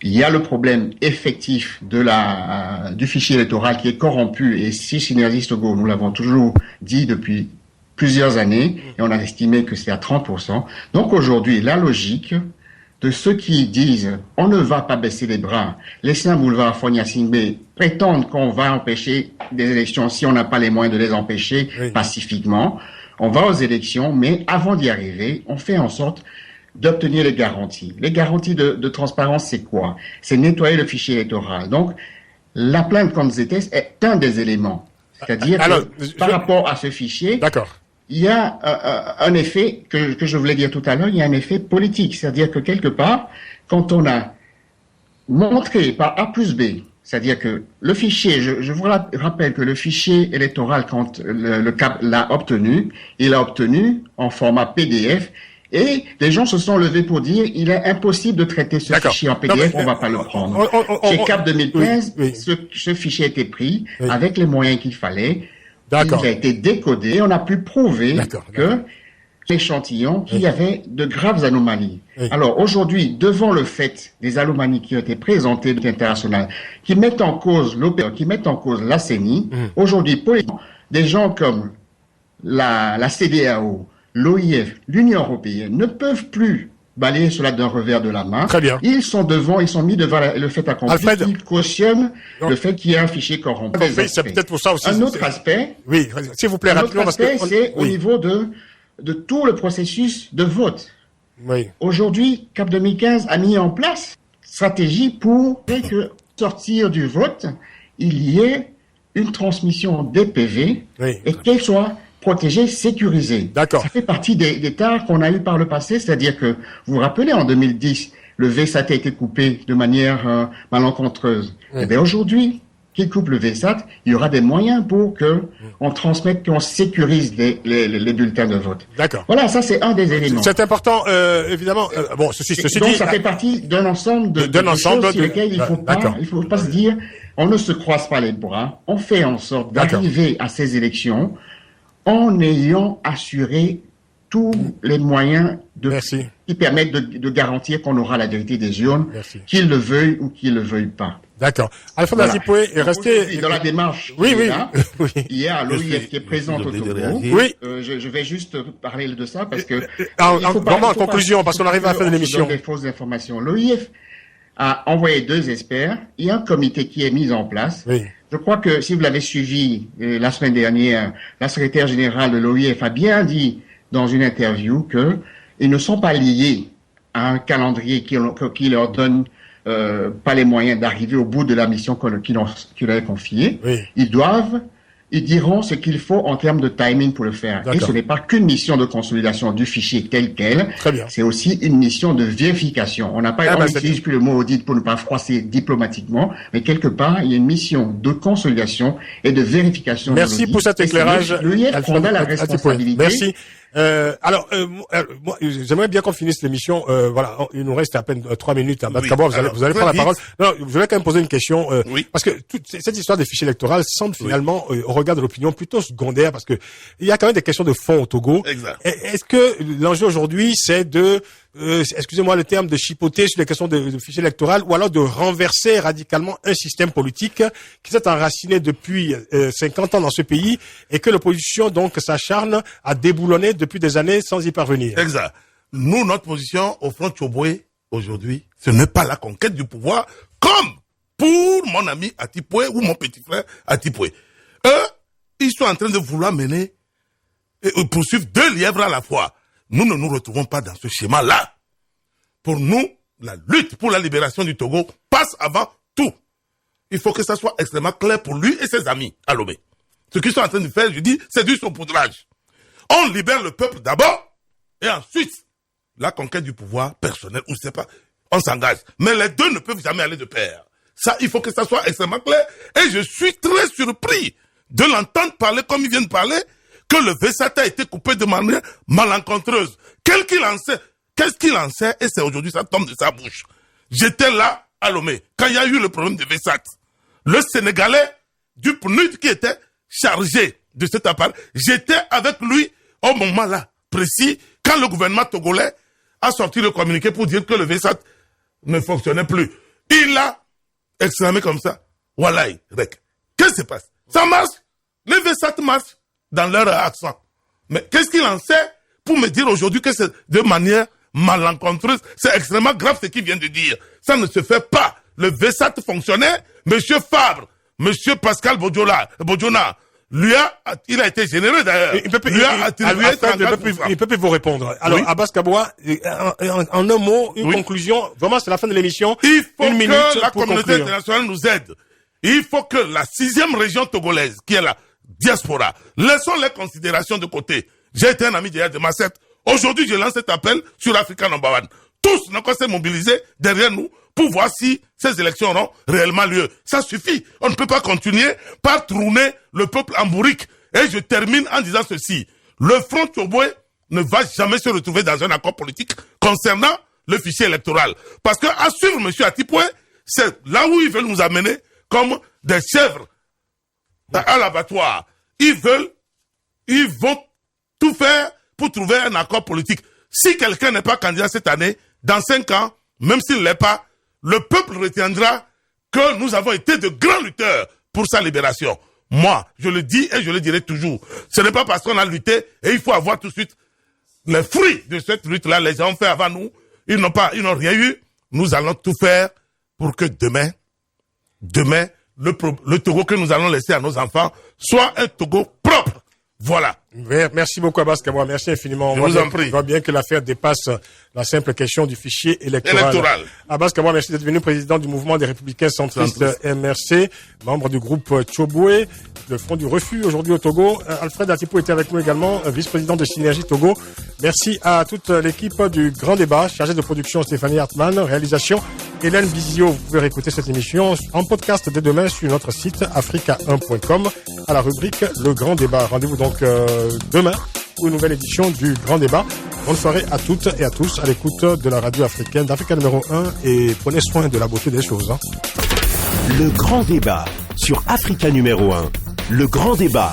Il y a le problème effectif du fichier électoral qui est corrompu, et si Synergie Togo, nous l'avons toujours dit depuis plusieurs années, et on a estimé que c'est à 30%. Donc aujourd'hui, la logique de ceux qui disent on ne va pas baisser les bras, laisser un boulevard à Faure Gnassingbé, prétendre qu'on va empêcher des élections si on n'a pas les moyens de les empêcher pacifiquement. On va aux élections, mais avant d'y arriver, on fait en sorte d'obtenir les garanties. Les garanties de transparence, c'est quoi? C'est nettoyer le fichier électoral. Donc, la plainte contre ZETES est un des éléments. C'est-à-dire que par rapport à ce fichier, il y a un effet que je voulais dire tout à l'heure, il y a un effet politique. C'est-à-dire que quelque part, quand on a montré par A plus B, c'est-à-dire que le fichier, je vous rappelle que le fichier électoral, quand le CAP l'a obtenu, il l'a obtenu en format PDF Et les gens se sont levés pour dire il est impossible de traiter ce fichier en PDF, on va pas le prendre. Chez CAP 2015, ce fichier a été pris avec les moyens qu'il fallait. Il a été décodé. On a pu prouver que l'échantillon, qu'il y avait de graves anomalies. Alors aujourd'hui, devant le fait des anomalies qui ont été présentées de l'international, qui mettent en cause la CENI, aujourd'hui, politiquement, des gens comme la CEDEAO, l'OIF, l'Union européenne ne peuvent plus balayer cela d'un revers de la main. Très bien. Ils sont mis devant le fait accompli. Alfred, ils cautionnent le fait qu'il y ait un fichier corrompu. C'est peut-être pour ça aussi. Un autre aspect. Oui, s'il vous plaît, rapidement. C'est au niveau de tout le processus de vote. Oui. Aujourd'hui, CAP 2015 a mis en place une stratégie pour que sortir du vote, il y ait une transmission des PV et qu'elle soit protégée, sécurisée. D'accord. Ça fait partie des tares qu'on a eu par le passé, c'est-à-dire que, vous vous rappelez, en 2010, le VSAT a été coupé de manière malencontreuse. Et bien aujourd'hui, qui coupe le VSAT, il y aura des moyens pour que on transmette, qu'on sécurise les bulletins de vote. D'accord. Voilà, ça c'est un des éléments. C'est important, évidemment. Bon, ceci donc dit, ça fait partie d'un ensemble de choses sur lesquelles il faut pas se dire, on ne se croise pas les bras, on fait en sorte d'arriver à ces élections en ayant assuré tous les moyens qui permettent de garantir qu'on aura la vérité des urnes, qu'ils le veuillent ou qu'ils le veuillent pas. D'accord. Alfred Azipoué est resté dans la démarche. Hier, l'OIF qui est présente au Togo. Je vais juste parler de ça parce que en conclusion, parce qu'on arrive à la fin de l'émission. Des fausses informations. L'OIF a envoyé 2 experts. Il y a un comité qui est mis en place. Je crois que si vous l'avez suivi la semaine dernière, la secrétaire générale de l'OIF a bien dit dans une interview que ils ne sont pas liés à un calendrier qui leur donne pas les moyens d'arriver au bout de la mission qui leur est confiée. Ils diront ce qu'il faut en termes de timing pour le faire. Et ce n'est pas qu'une mission de consolidation du fichier tel quel. C'est aussi une mission de vérification. On n'a pas, on n'utilise plus le mot audit pour ne pas froisser diplomatiquement, mais quelque part, il y a une mission de consolidation et de vérification. Merci pour cet éclairage. L'UIF prendra la responsabilité. Merci. Moi, j'aimerais bien qu'on finisse l'émission. Voilà, il nous reste à peine 3 minutes. Vous allez prendre la parole. Non, je voulais quand même poser une question, parce que toute cette histoire des fichiers électoraux semble finalement, au regard de l'opinion, plutôt secondaire, parce que il y a quand même des questions de fond au Togo. Est-ce que l'enjeu aujourd'hui, c'est de excusez-moi le terme, de chipoter sur les questions de fichiers électoraux, ou alors de renverser radicalement un système politique qui s'est enraciné depuis 50 ans dans ce pays et que l'opposition donc s'acharne à déboulonner depuis des années sans y parvenir. Exact. Nous, notre position au Front Tchoboué aujourd'hui, ce n'est pas la conquête du pouvoir comme pour mon ami Atipoué ou mon petit frère Atipoué. Eux, ils sont en train de vouloir mener et poursuivre 2 lièvres à la fois. Nous ne nous retrouvons pas dans ce schéma-là. Pour nous, la lutte pour la libération du Togo passe avant tout. Il faut que ça soit extrêmement clair pour lui et ses amis à Lomé. Ce qu'ils sont en train de faire, je dis, c'est du saupoudrage. On libère le peuple d'abord, et ensuite, la conquête du pouvoir personnel, ou je sais pas, on s'engage. Mais les deux ne peuvent jamais aller de pair. Ça, il faut que ça soit extrêmement clair. Et je suis très surpris de l'entendre parler comme il vient de parler, que le VSAT a été coupé de manière malencontreuse. Qu'est-ce qu'il en sait, et c'est aujourd'hui, ça tombe de sa bouche. J'étais là, à Lomé, quand il y a eu le problème de VSAT. Le Sénégalais du PNUD qui était chargé de cet appareil, j'étais avec lui au moment là, précis, quand le gouvernement togolais a sorti le communiqué pour dire que le VSAT ne fonctionnait plus. Il a exclamé comme ça, Wallahi, Rek. Qu'est-ce qui se passe? Ça marche. Les VSAT marchent dans leur accent. Mais qu'est-ce qu'il en sait pour me dire aujourd'hui que c'est de manière malencontreuse? C'est extrêmement grave ce qu'il vient de dire. Ça ne se fait pas. Le VSAT fonctionnait. Monsieur Fabre, Monsieur Pascal Bodjona, il a été généreux d'ailleurs. Il peut plus vous répondre. Alors, oui. Abbas Kaboua, en un mot, une conclusion. Vraiment, c'est la fin de l'émission. Il faut que la communauté internationale nous aide. Il faut que la 6e région togolaise, qui est la diaspora, laissons les considérations de côté. J'ai été un ami d'hier de Masset. Aujourd'hui, je lance cet appel sur Africa No. 1. Tous n'ont qu'à se mobiliser derrière nous pour voir si ces élections auront réellement lieu. Ça suffit. On ne peut pas continuer par tourner le peuple en bourrique. Et je termine en disant ceci. Le Front Tchoboué ne va jamais se retrouver dans un accord politique concernant le fichier électoral. Parce que, à suivre M. Atipoué, c'est là où ils veulent nous amener comme des chèvres à l'abattoir. Ils vont tout faire pour trouver un accord politique. Si quelqu'un n'est pas candidat cette année, dans 5 ans, même s'il ne l'est pas, le peuple retiendra que nous avons été de grands lutteurs pour sa libération. Moi, je le dis et je le dirai toujours. Ce n'est pas parce qu'on a lutté et il faut avoir tout de suite les fruits de cette lutte-là. Les gens ont fait avant nous. Ils n'ont rien eu. Nous allons tout faire pour que demain, le Togo que nous allons laisser à nos enfants soit un Togo propre. Voilà. Merci beaucoup Abbas Kabwa, merci infiniment. Je vous en prie. On voit bien que l'affaire dépasse la simple question du fichier électoral. Abbas Kabwa, merci d'être venu président du mouvement des Républicains Centristes MRC, membre du groupe Tchoboué, le Front du Refus aujourd'hui au Togo. Alfred Atipoué était avec nous également, vice-président de Synergie Togo. Merci à toute l'équipe du Grand Débat, chargée de production Stéphanie Hartmann, réalisation Hélène Bizio. Vous pouvez réécouter cette émission en podcast dès demain sur notre site africa1.com à la rubrique Le Grand Débat. Rendez-vous donc demain pour une nouvelle édition du Grand Débat. Bonne soirée à toutes et à tous à l'écoute de la radio africaine d'Africa numéro 1 et prenez soin de la beauté des choses. Le Grand Débat sur Africa numéro 1. Le Grand Débat